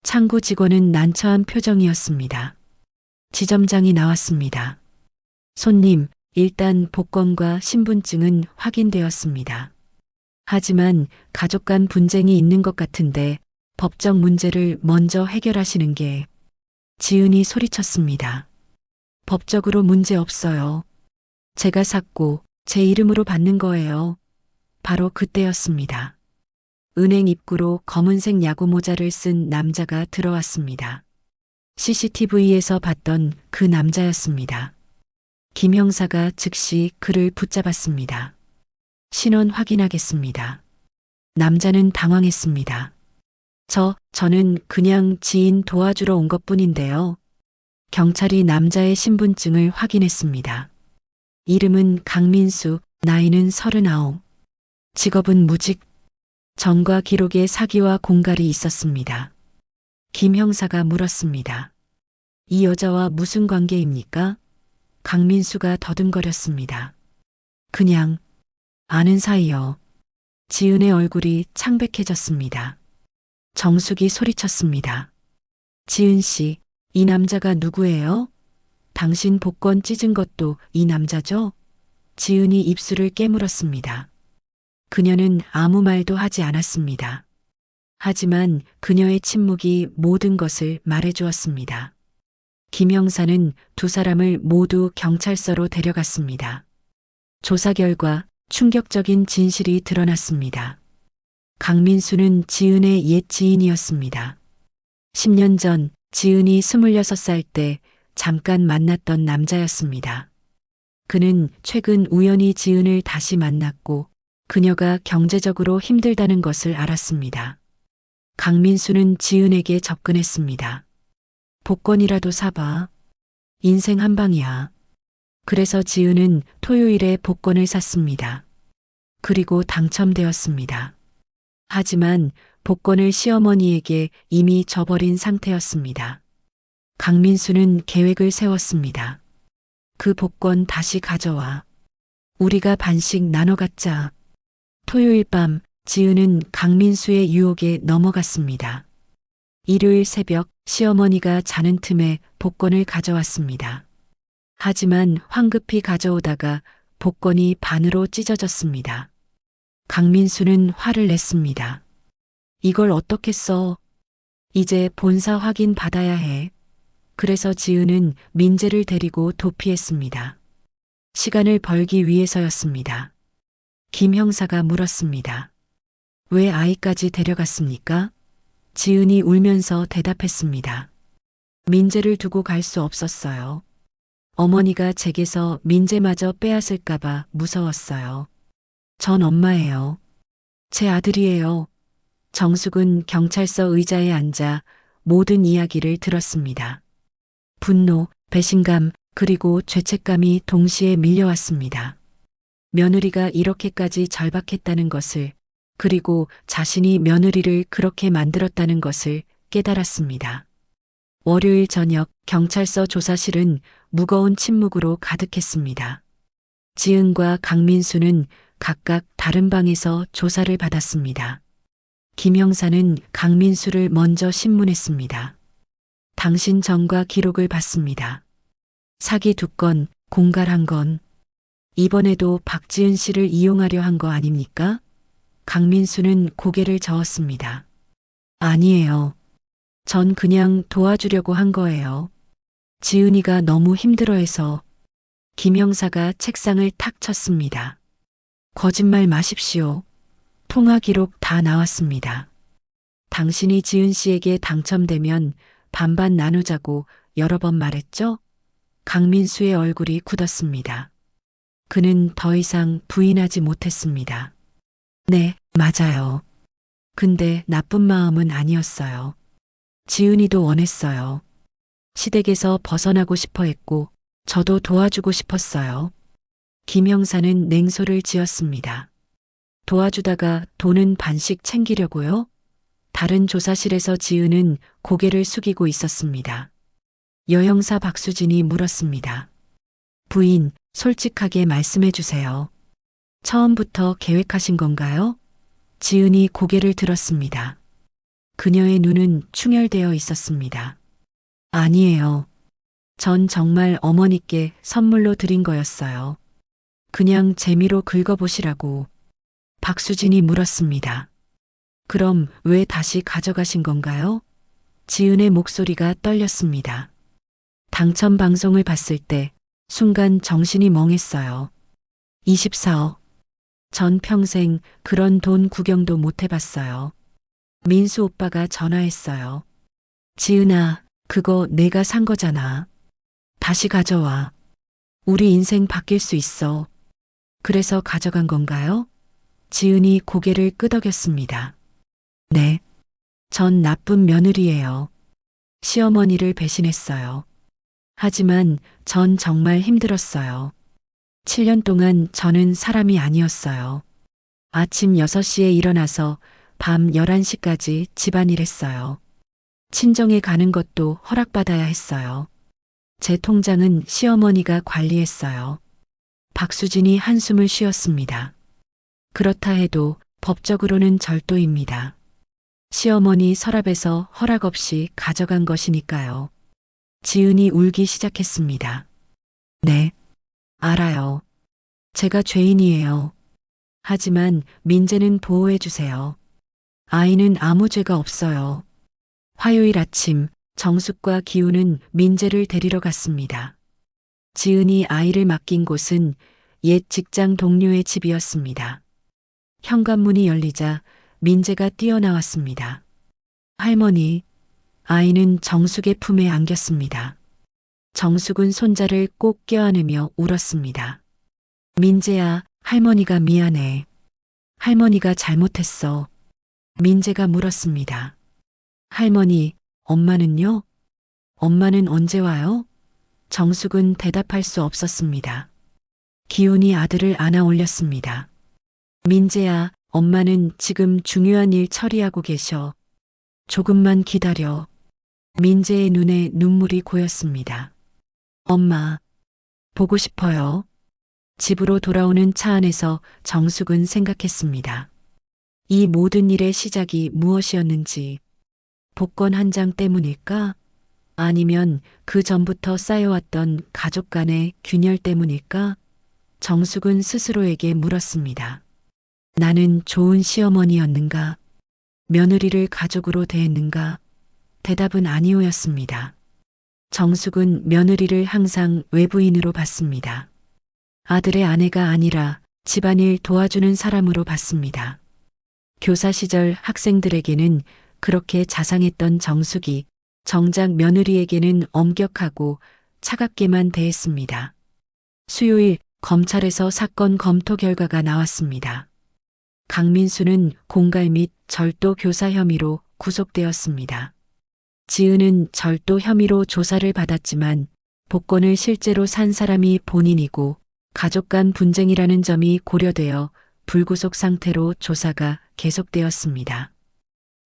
[SPEAKER 2] 창구 직원은 난처한 표정이었습니다. 지점장이 나왔습니다. 손님, 일단 복권과 신분증은 확인되었습니다. 하지만 가족 간 분쟁이 있는 것 같은데 법적 문제를 먼저 해결하시는 게. 지은이 소리쳤습니다. 법적으로 문제 없어요. 제가 샀고 제 이름으로 받는 거예요. 바로 그때였습니다. 은행 입구로 검은색 야구 모자를 쓴 남자가 들어왔습니다. CCTV에서 봤던 그 남자였습니다. 김 형사가 즉시 그를 붙잡았습니다. 신원 확인하겠습니다. 남자는 당황했습니다. 저는 그냥 지인 도와주러 온 것뿐인데요. 경찰이 남자의 신분증을 확인했습니다. 이름은 강민수, 나이는 39. 직업은 무직. 전과 기록에 사기와 공갈이 있었습니다. 김 형사가 물었습니다. 이 여자와 무슨 관계입니까? 강민수가 더듬거렸습니다. 그냥 아는 사이요. 지은의 얼굴이 창백해졌습니다. 정숙이 소리쳤습니다. 지은 씨, 이 남자가 누구예요? 당신 복권 찢은 것도 이 남자죠? 지은이 입술을 깨물었습니다. 그녀는 아무 말도 하지 않았습니다. 하지만 그녀의 침묵이 모든 것을 말해주었습니다. 김 형사는 두 사람을 모두 경찰서로 데려갔습니다. 조사 결과 충격적인 진실이 드러났습니다. 강민수는 지은의 옛 지인이었습니다. 10년 전 지은이 26살 때 잠깐 만났던 남자였습니다. 그는 최근 우연히 지은을 다시 만났고 그녀가 경제적으로 힘들다는 것을 알았습니다. 강민수는 지은에게 접근했습니다. 복권이라도 사봐. 인생 한 방이야. 그래서 지은은 토요일에 복권을 샀습니다. 그리고 당첨되었습니다. 하지만 복권을 시어머니에게 이미 줘버린 상태였습니다. 강민수는 계획을 세웠습니다. 그 복권 다시 가져와. 우리가 반씩 나눠 갖자. 토요일 밤 지은은 강민수의 유혹에 넘어갔습니다. 일요일 새벽 시어머니가 자는 틈에 복권을 가져왔습니다. 하지만 황급히 가져오다가 복권이 반으로 찢어졌습니다. 강민수는 화를 냈습니다. 이걸 어떻게 써? 이제 본사 확인 받아야 해. 그래서 지은은 민재를 데리고 도피했습니다. 시간을 벌기 위해서였습니다. 김 형사가 물었습니다. 왜 아이까지 데려갔습니까? 지은이 울면서 대답했습니다. 민재를 두고 갈 수 없었어요. 어머니가 제게서 민재마저 빼앗을까봐 무서웠어요. 전 엄마예요. 제 아들이에요. 정숙은 경찰서 의자에 앉아 모든 이야기를 들었습니다. 분노, 배신감, 그리고 죄책감이 동시에 밀려왔습니다. 며느리가 이렇게까지 절박했다는 것을, 그리고 자신이 며느리를 그렇게 만들었다는 것을 깨달았습니다. 월요일 저녁 경찰서 조사실은 무거운 침묵으로 가득했습니다. 지은과 강민수는 각각 다른 방에서 조사를 받았습니다. 김 형사는 강민수를 먼저 신문했습니다. 당신 전과 기록을 봤습니다. 사기 2건, 공갈 1건. 이번에도 박지은 씨를 이용하려 한 거 아닙니까? 강민수는 고개를 저었습니다. 아니에요. 전 그냥 도와주려고 한 거예요. 지은이가 너무 힘들어해서. 김 형사가 책상을 탁 쳤습니다. 거짓말 마십시오. 통화 기록 다 나왔습니다. 당신이 지은 씨에게 당첨되면 반반 나누자고 여러 번 말했죠? 강민수의 얼굴이 굳었습니다. 그는 더 이상 부인하지 못했습니다. 네, 맞아요. 근데 나쁜 마음은 아니었어요. 지은이도 원했어요. 시댁에서 벗어나고 싶어 했고, 저도 도와주고 싶었어요. 김 형사는 냉소를 지었습니다. 도와주다가 돈은 반씩 챙기려고요? 다른 조사실에서 지은은 고개를 숙이고 있었습니다. 여형사 박수진이 물었습니다. 부인, 솔직하게 말씀해 주세요. 처음부터 계획하신 건가요? 지은이 고개를 들었습니다. 그녀의 눈은 충혈되어 있었습니다. 아니에요. 전 정말 어머니께 선물로 드린 거였어요. 그냥 재미로 긁어보시라고. 박수진이 물었습니다. 그럼 왜 다시 가져가신 건가요? 지은의 목소리가 떨렸습니다. 당첨 방송을 봤을 때 순간 정신이 멍했어요. 24억. 전 평생 그런 돈 구경도 못 해봤어요. 민수 오빠가 전화했어요. 지은아, 그거 내가 산 거잖아. 다시 가져와. 우리 인생 바뀔 수 있어. 그래서 가져간 건가요? 지은이 고개를 끄덕였습니다. 네. 전 나쁜 며느리예요. 시어머니를 배신했어요. 하지만 전 정말 힘들었어요. 7년 동안 저는 사람이 아니었어요. 아침 6시에 일어나서 밤 11시까지 집안일 했어요. 친정에 가는 것도 허락받아야 했어요. 제 통장은 시어머니가 관리했어요. 박수진이 한숨을 쉬었습니다. 그렇다 해도 법적으로는 절도입니다. 시어머니 서랍에서 허락 없이 가져간 것이니까요. 지은이 울기 시작했습니다. 네, 알아요. 제가 죄인이에요. 하지만 민재는 보호해 주세요. 아이는 아무 죄가 없어요. 화요일 아침 정숙과 기우는 민재를 데리러 갔습니다. 지은이 아이를 맡긴 곳은 옛 직장 동료의 집이었습니다. 현관문이 열리자 민재가 뛰어나왔습니다. 할머니, 아이는 정숙의 품에 안겼습니다. 정숙은 손자를 꼭 껴안으며 울었습니다. 민재야, 할머니가 미안해. 할머니가 잘못했어. 민재가 물었습니다. 할머니, 엄마는요? 엄마는 언제 와요? 정숙은 대답할 수 없었습니다. 기훈이 아들을 안아 올렸습니다. 민재야, 엄마는 지금 중요한 일 처리하고 계셔. 조금만 기다려. 민재의 눈에 눈물이 고였습니다. 엄마, 보고 싶어요. 집으로 돌아오는 차 안에서 정숙은 생각했습니다. 이 모든 일의 시작이 무엇이었는지, 복권 한 장 때문일까? 아니면 그 전부터 쌓여왔던 가족 간의 균열 때문일까? 정숙은 스스로에게 물었습니다. 나는 좋은 시어머니였는가? 며느리를 가족으로 대했는가? 대답은 아니오였습니다. 정숙은 며느리를 항상 외부인으로 봤습니다. 아들의 아내가 아니라 집안일 도와주는 사람으로 봤습니다. 교사 시절 학생들에게는 그렇게 자상했던 정숙이 정작 며느리에게는 엄격하고 차갑게만 대했습니다. 수요일 검찰에서 사건 검토 결과가 나왔습니다. 강민수는 공갈 및 절도 교사 혐의로 구속되었습니다. 지은은 절도 혐의로 조사를 받았지만 복권을 실제로 산 사람이 본인이고 가족 간 분쟁이라는 점이 고려되어 불구속 상태로 조사가 계속되었습니다.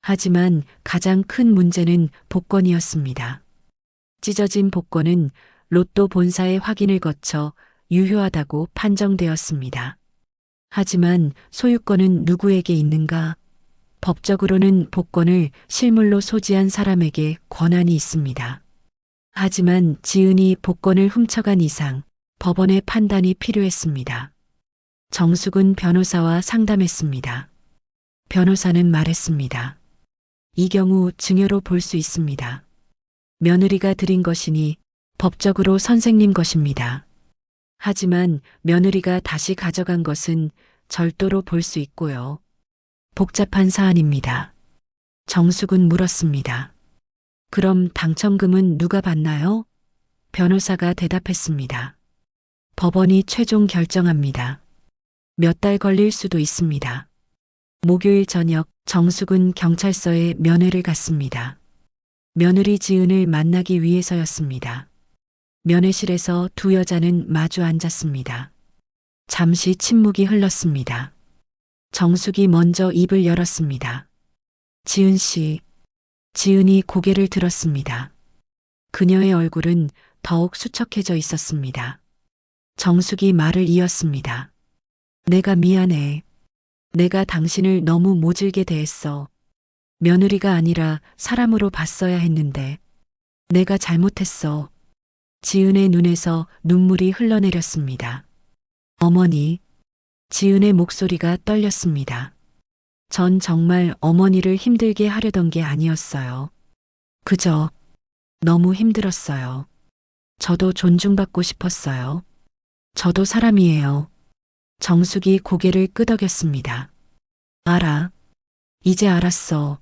[SPEAKER 2] 하지만 가장 큰 문제는 복권이었습니다. 찢어진 복권은 로또 본사의 확인을 거쳐 유효하다고 판정되었습니다. 하지만 소유권은 누구에게 있는가? 법적으로는 복권을 실물로 소지한 사람에게 권한이 있습니다. 하지만 지은이 복권을 훔쳐간 이상 법원의 판단이 필요했습니다. 정숙은 변호사와 상담했습니다. 변호사는 말했습니다. 이 경우 증여로 볼 수 있습니다. 며느리가 드린 것이니 법적으로 선생님 것입니다. 하지만 며느리가 다시 가져간 것은 절도로 볼 수 있고요. 복잡한 사안입니다. 정숙은 물었습니다. 그럼 당첨금은 누가 받나요? 변호사가 대답했습니다. 법원이 최종 결정합니다. 몇 달 걸릴 수도 있습니다. 목요일 저녁 정숙은 경찰서에 면회를 갔습니다. 며느리 지은을 만나기 위해서였습니다. 면회실에서 두 여자는 마주 앉았습니다. 잠시 침묵이 흘렀습니다. 정숙이 먼저 입을 열었습니다. 지은 씨. 지은이 고개를 들었습니다. 그녀의 얼굴은 더욱 수척해져 있었습니다. 정숙이 말을 이었습니다. 내가 미안해. 내가 당신을 너무 모질게 대했어. 며느리가 아니라 사람으로 봤어야 했는데. 내가 잘못했어. 지은의 눈에서 눈물이 흘러내렸습니다. 어머니. 지은의 목소리가 떨렸습니다. 전 정말 어머니를 힘들게 하려던 게 아니었어요. 그저 너무 힘들었어요. 저도 존중받고 싶었어요. 저도 사람이에요. 정숙이 고개를 끄덕였습니다. 알아. 이제 알았어.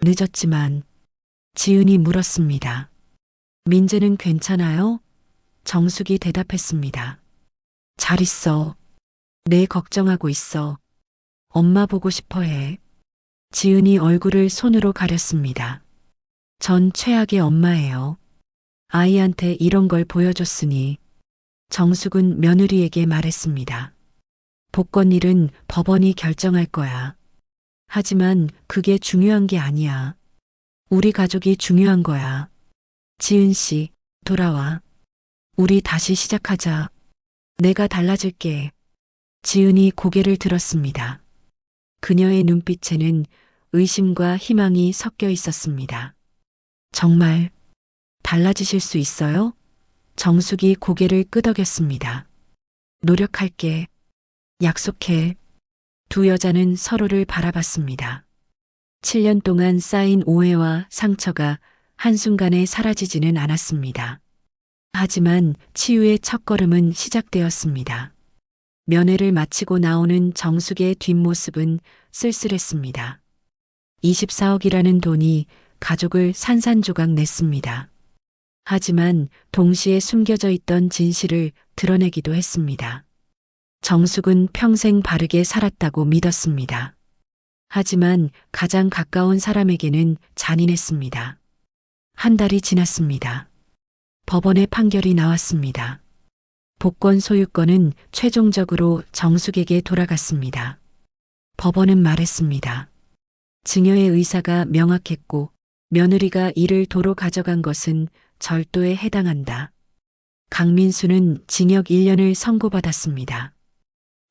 [SPEAKER 2] 늦었지만. 지은이 물었습니다. 민재는 괜찮아요? 정숙이 대답했습니다. 잘 있어. 내 걱정하고 있어. 엄마 보고 싶어 해. 지은이 얼굴을 손으로 가렸습니다. 전 최악의 엄마예요. 아이한테 이런 걸 보여줬으니. 정숙은 며느리에게 말했습니다. 복권 일은 법원이 결정할 거야. 하지만 그게 중요한 게 아니야. 우리 가족이 중요한 거야. 지은 씨, 돌아와. 우리 다시 시작하자. 내가 달라질게. 지은이 고개를 들었습니다. 그녀의 눈빛에는 의심과 희망이 섞여 있었습니다. 정말 달라지실 수 있어요? 정숙이 고개를 끄덕였습니다. 노력할게. 약속해. 두 여자는 서로를 바라봤습니다. 7년 동안 쌓인 오해와 상처가 한순간에 사라지지는 않았습니다. 하지만 치유의 첫걸음은 시작되었습니다. 면회를 마치고 나오는 정숙의 뒷모습은 쓸쓸했습니다. 24억이라는 돈이 가족을 산산조각 냈습니다. 하지만 동시에 숨겨져 있던 진실을 드러내기도 했습니다. 정숙은 평생 바르게 살았다고 믿었습니다. 하지만 가장 가까운 사람에게는 잔인했습니다. 한 달이 지났습니다. 법원의 판결이 나왔습니다. 복권 소유권은 최종적으로 정숙에게 돌아갔습니다. 법원은 말했습니다. 증여의 의사가 명확했고 며느리가 이를 도로 가져간 것은 절도에 해당한다. 강민수는 징역 1년을 선고받았습니다.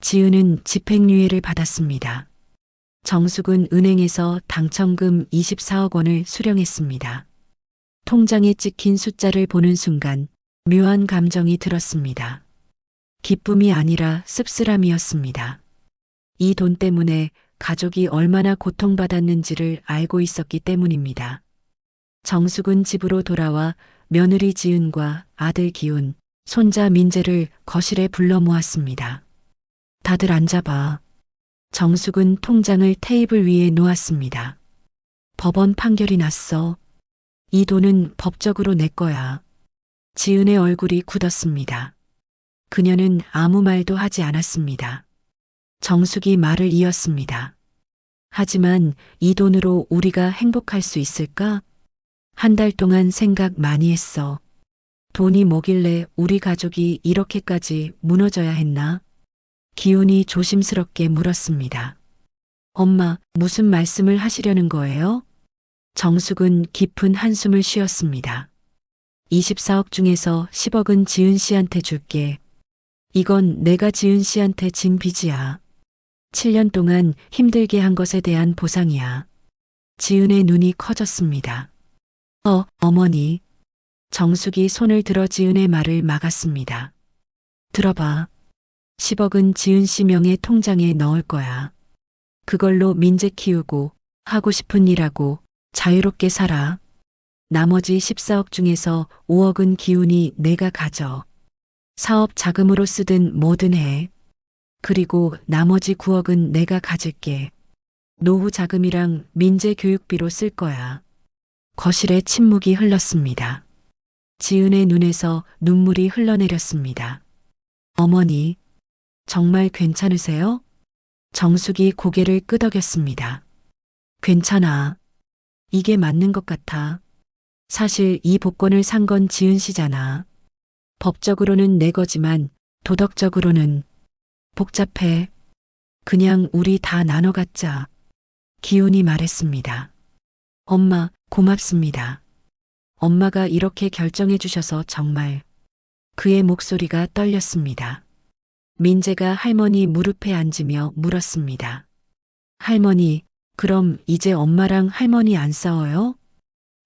[SPEAKER 2] 지은은 집행유예를 받았습니다. 정숙은 은행에서 당첨금 24억 원을 수령했습니다. 통장에 찍힌 숫자를 보는 순간 묘한 감정이 들었습니다. 기쁨이 아니라 씁쓸함이었습니다. 이 돈 때문에 가족이 얼마나 고통받았는지를 알고 있었기 때문입니다. 정숙은 집으로 돌아와 며느리 지은과 아들 기훈, 손자 민재를 거실에 불러 모았습니다. 다들 앉아봐. 정숙은 통장을 테이블 위에 놓았습니다. 법원 판결이 났어. 이 돈은 법적으로 내 거야. 지은의 얼굴이 굳었습니다. 그녀는 아무 말도 하지 않았습니다. 정숙이 말을 이었습니다. 하지만 이 돈으로 우리가 행복할 수 있을까? 한 달 동안 생각 많이 했어. 돈이 뭐길래 우리 가족이 이렇게까지 무너져야 했나? 기훈이 조심스럽게 물었습니다. 엄마, 무슨 말씀을 하시려는 거예요? 정숙은 깊은 한숨을 쉬었습니다. 24억 중에서 10억은 지은 씨한테 줄게. 이건 내가 지은 씨한테 진 빚이야. 7년 동안 힘들게 한 것에 대한 보상이야. 지은의 눈이 커졌습니다. 어머니. 정숙이 손을 들어 지은의 말을 막았습니다. 들어봐. 10억은 지은 씨 명의 통장에 넣을 거야. 그걸로 민재 키우고 하고 싶은 일하고 자유롭게 살아. 나머지 14억 중에서 5억은 기훈이 내가 가져. 사업 자금으로 쓰든 뭐든 해. 그리고 나머지 9억은 내가 가질게. 노후 자금이랑 민재 교육비로 쓸 거야. 거실에 침묵이 흘렀습니다. 지은의 눈에서 눈물이 흘러내렸습니다. 어머니, 정말 괜찮으세요? 정숙이 고개를 끄덕였습니다. 괜찮아. 이게 맞는 것 같아. 사실 이 복권을 산 건 지은 씨잖아. 법적으로는 내 거지만 도덕적으로는 복잡해. 그냥 우리 다 나눠 갖자. 기훈이 말했습니다. 엄마, 고맙습니다. 엄마가 이렇게 결정해 주셔서 정말. 그의 목소리가 떨렸습니다. 민재가 할머니 무릎에 앉으며 물었습니다. 할머니, 그럼 이제 엄마랑 할머니 안 싸워요?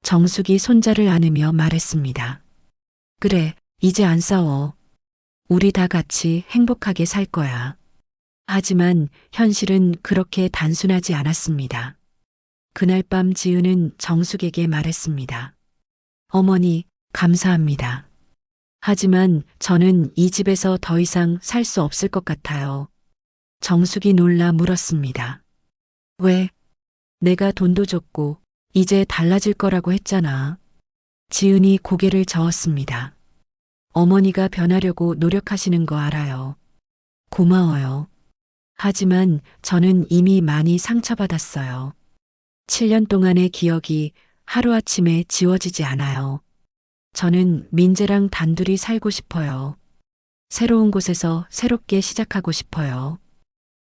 [SPEAKER 2] 정숙이 손자를 안으며 말했습니다. 그래, 이제 안 싸워. 우리 다 같이 행복하게 살 거야. 하지만 현실은 그렇게 단순하지 않았습니다. 그날 밤 지은은 정숙에게 말했습니다. 어머니, 감사합니다. 하지만 저는 이 집에서 더 이상 살 수 없을 것 같아요. 정숙이 놀라 물었습니다. 왜? 내가 돈도 줬고 이제 달라질 거라고 했잖아. 지은이 고개를 저었습니다. 어머니가 변하려고 노력하시는 거 알아요. 고마워요. 하지만 저는 이미 많이 상처받았어요. 7년 동안의 기억이 하루아침에 지워지지 않아요. 저는 민재랑 단둘이 살고 싶어요. 새로운 곳에서 새롭게 시작하고 싶어요.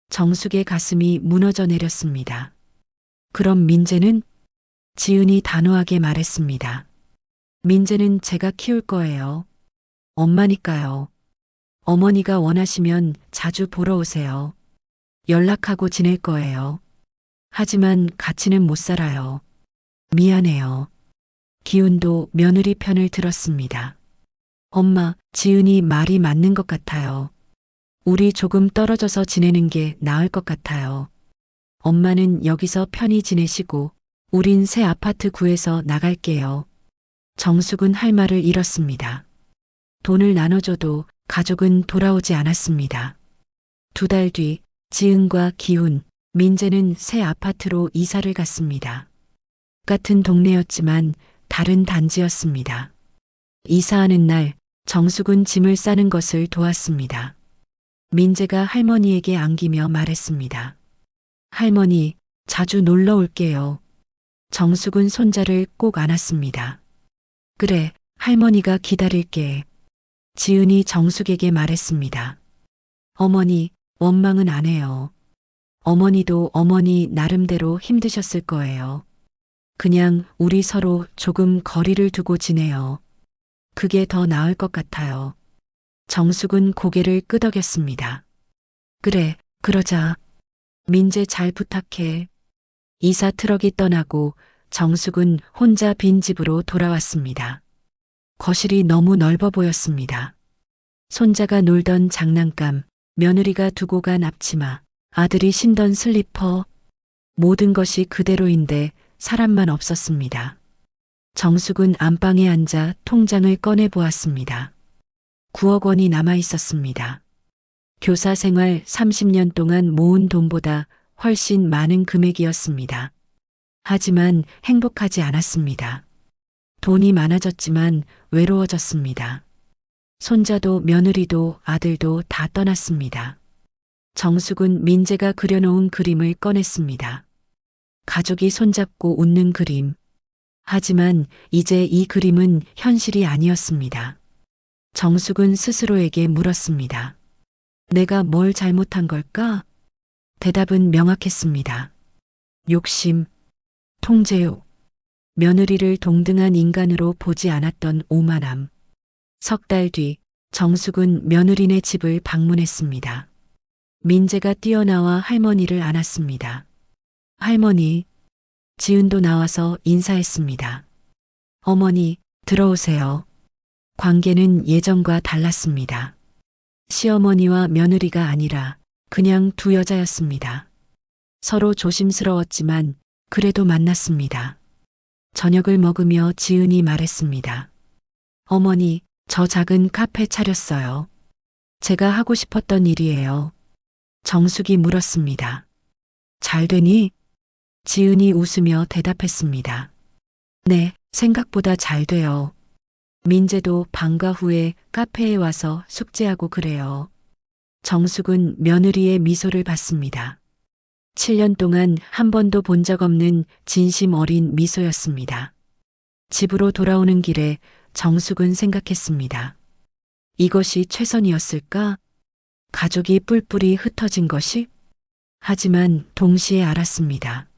[SPEAKER 2] 정숙의 가슴이 무너져 내렸습니다. 그럼 민재는? 지은이 단호하게 말했습니다. 민재는 제가 키울 거예요. 엄마니까요. 어머니가 원하시면 자주 보러 오세요. 연락하고 지낼 거예요. 하지만 같이는 못 살아요. 미안해요. 기훈도 며느리 편을 들었습니다. 엄마, 지은이 말이 맞는 것 같아요. 우리 조금 떨어져서 지내는 게 나을 것 같아요. 엄마는 여기서 편히 지내시고 우린 새 아파트 구해서 나갈게요. 정숙은 할 말을 잃었습니다. 돈을 나눠줘도 가족은 돌아오지 않았습니다. 2달 뒤 지은과 기훈, 민재는 새 아파트로 이사를 갔습니다. 같은 동네였지만 다른 단지였습니다. 이사하는 날 정숙은 짐을 싸는 것을 도왔습니다. 민재가 할머니에게 안기며 말했습니다. 할머니, 자주 놀러 올게요. 정숙은 손자를 꼭 안았습니다. 그래, 할머니가 기다릴게. 지은이 정숙에게 말했습니다. 어머니, 원망은 안 해요. 어머니도 어머니 나름대로 힘드셨을 거예요. 그냥 우리 서로 조금 거리를 두고 지내요. 그게 더 나을 것 같아요. 정숙은 고개를 끄덕였습니다. 그래, 그러자. 민재 잘 부탁해. 이사 트럭이 떠나고 정숙은 혼자 빈 집으로 돌아왔습니다. 거실이 너무 넓어 보였습니다. 손자가 놀던 장난감, 며느리가 두고 간 앞치마, 아들이 신던 슬리퍼, 모든 것이 그대로인데 사람만 없었습니다. 정숙은 안방에 앉아 통장을 꺼내 보았습니다. 9억 원이 남아 있었습니다. 교사 생활 30년 동안 모은 돈보다 훨씬 많은 금액이었습니다. 하지만 행복하지 않았습니다. 돈이 많아졌지만 외로워졌습니다. 손자도 며느리도 아들도 다 떠났습니다. 정숙은 민재가 그려놓은 그림을 꺼냈습니다. 가족이 손잡고 웃는 그림. 하지만 이제 이 그림은 현실이 아니었습니다. 정숙은 스스로에게 물었습니다. 내가 뭘 잘못한 걸까? 대답은 명확했습니다. 욕심, 통제욕, 며느리를 동등한 인간으로 보지 않았던 오만함. 석 달 뒤 정숙은 며느리네 집을 방문했습니다. 민재가 뛰어나와 할머니를 안았습니다. 할머니, 지은도 나와서 인사했습니다. 어머니, 들어오세요. 관계는 예전과 달랐습니다. 시어머니와 며느리가 아니라 그냥 두 여자였습니다. 서로 조심스러웠지만 그래도 만났습니다. 저녁을 먹으며 지은이 말했습니다. 어머니, 저 작은 카페 차렸어요. 제가 하고 싶었던 일이에요. 정숙이 물었습니다. 잘 되니? 지은이 웃으며 대답했습니다. 네, 생각보다 잘 돼요. 민재도 방과 후에 카페에 와서 숙제하고 그래요. 정숙은 며느리의 미소를 봤습니다. 7년 동안 한 번도 본 적 없는 진심 어린 미소였습니다. 집으로 돌아오는 길에 정숙은 생각했습니다. 이것이 최선이었을까? 가족이 뿔뿔이 흩어진 것이? 하지만 동시에 알았습니다.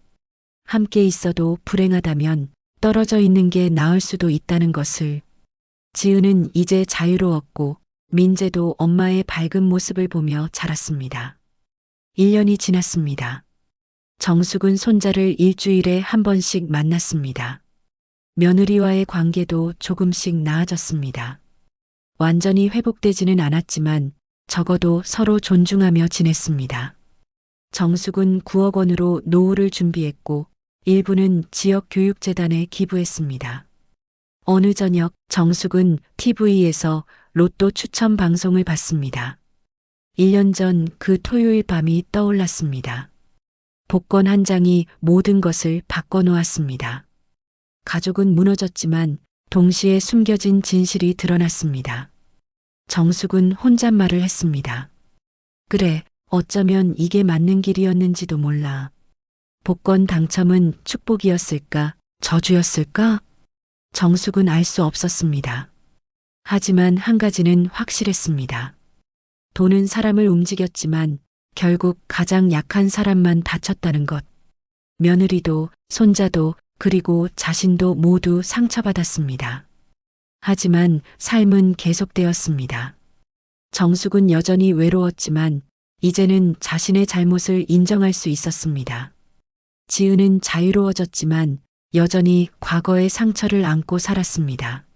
[SPEAKER 2] 함께 있어도 불행하다면 떨어져 있는 게 나을 수도 있다는 것을. 지은은 이제 자유로웠고 민재도 엄마의 밝은 모습을 보며 자랐습니다. 1년이 지났습니다. 정숙은 손자를 일주일에 한 번씩 만났습니다. 며느리와의 관계도 조금씩 나아졌습니다. 완전히 회복되지는 않았지만 적어도 서로 존중하며 지냈습니다. 정숙은 9억 원으로 노후를 준비했고 일부는 지역 교육재단에 기부했습니다. 어느 저녁 정숙은 TV에서 로또 추첨 방송을 봤습니다. 1년 전 그 토요일 밤이 떠올랐습니다. 복권 한 장이 모든 것을 바꿔놓았습니다. 가족은 무너졌지만 동시에 숨겨진 진실이 드러났습니다. 정숙은 혼잣말을 했습니다. 그래, 어쩌면 이게 맞는 길이었는지도 몰라. 복권 당첨은 축복이었을까, 저주였을까? 정숙은 알 수 없었습니다. 하지만 한 가지는 확실했습니다. 돈은 사람을 움직였지만 결국 가장 약한 사람만 다쳤다는 것. 며느리도, 손자도, 그리고 자신도 모두 상처받았습니다. 하지만 삶은 계속되었습니다. 정숙은 여전히 외로웠지만 이제는 자신의 잘못을 인정할 수 있었습니다. 지은은 자유로워졌지만 여전히 과거의 상처를 안고 살았습니다.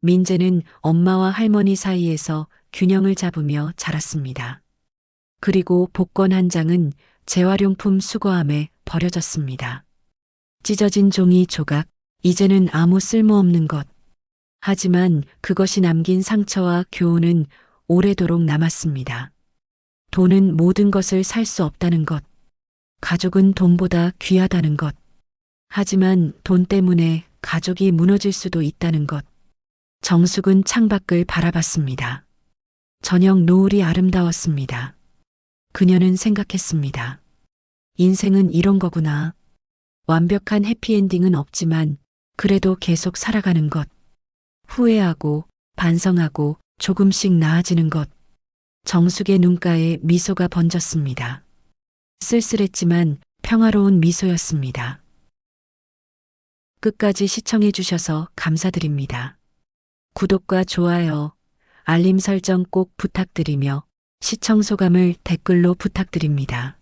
[SPEAKER 2] 민재는 엄마와 할머니 사이에서 균형을 잡으며 자랐습니다. 그리고 복권 한 장은 재활용품 수거함에 버려졌습니다. 찢어진 종이 조각, 이제는 아무 쓸모없는 것. 하지만 그것이 남긴 상처와 교훈은 오래도록 남았습니다. 돈은 모든 것을 살 수 없다는 것. 가족은 돈보다 귀하다는 것. 하지만 돈 때문에 가족이 무너질 수도 있다는 것. 정숙은 창밖을 바라봤습니다. 저녁 노을이 아름다웠습니다. 그녀는 생각했습니다. 인생은 이런 거구나. 완벽한 해피엔딩은 없지만 그래도 계속 살아가는 것. 후회하고 반성하고 조금씩 나아지는 것. 정숙의 눈가에 미소가 번졌습니다. 쓸쓸했지만 평화로운 미소였습니다. 끝까지 시청해 주셔서 감사드립니다. 구독과 좋아요, 알림 설정 꼭 부탁드리며 시청 소감을 댓글로 부탁드립니다.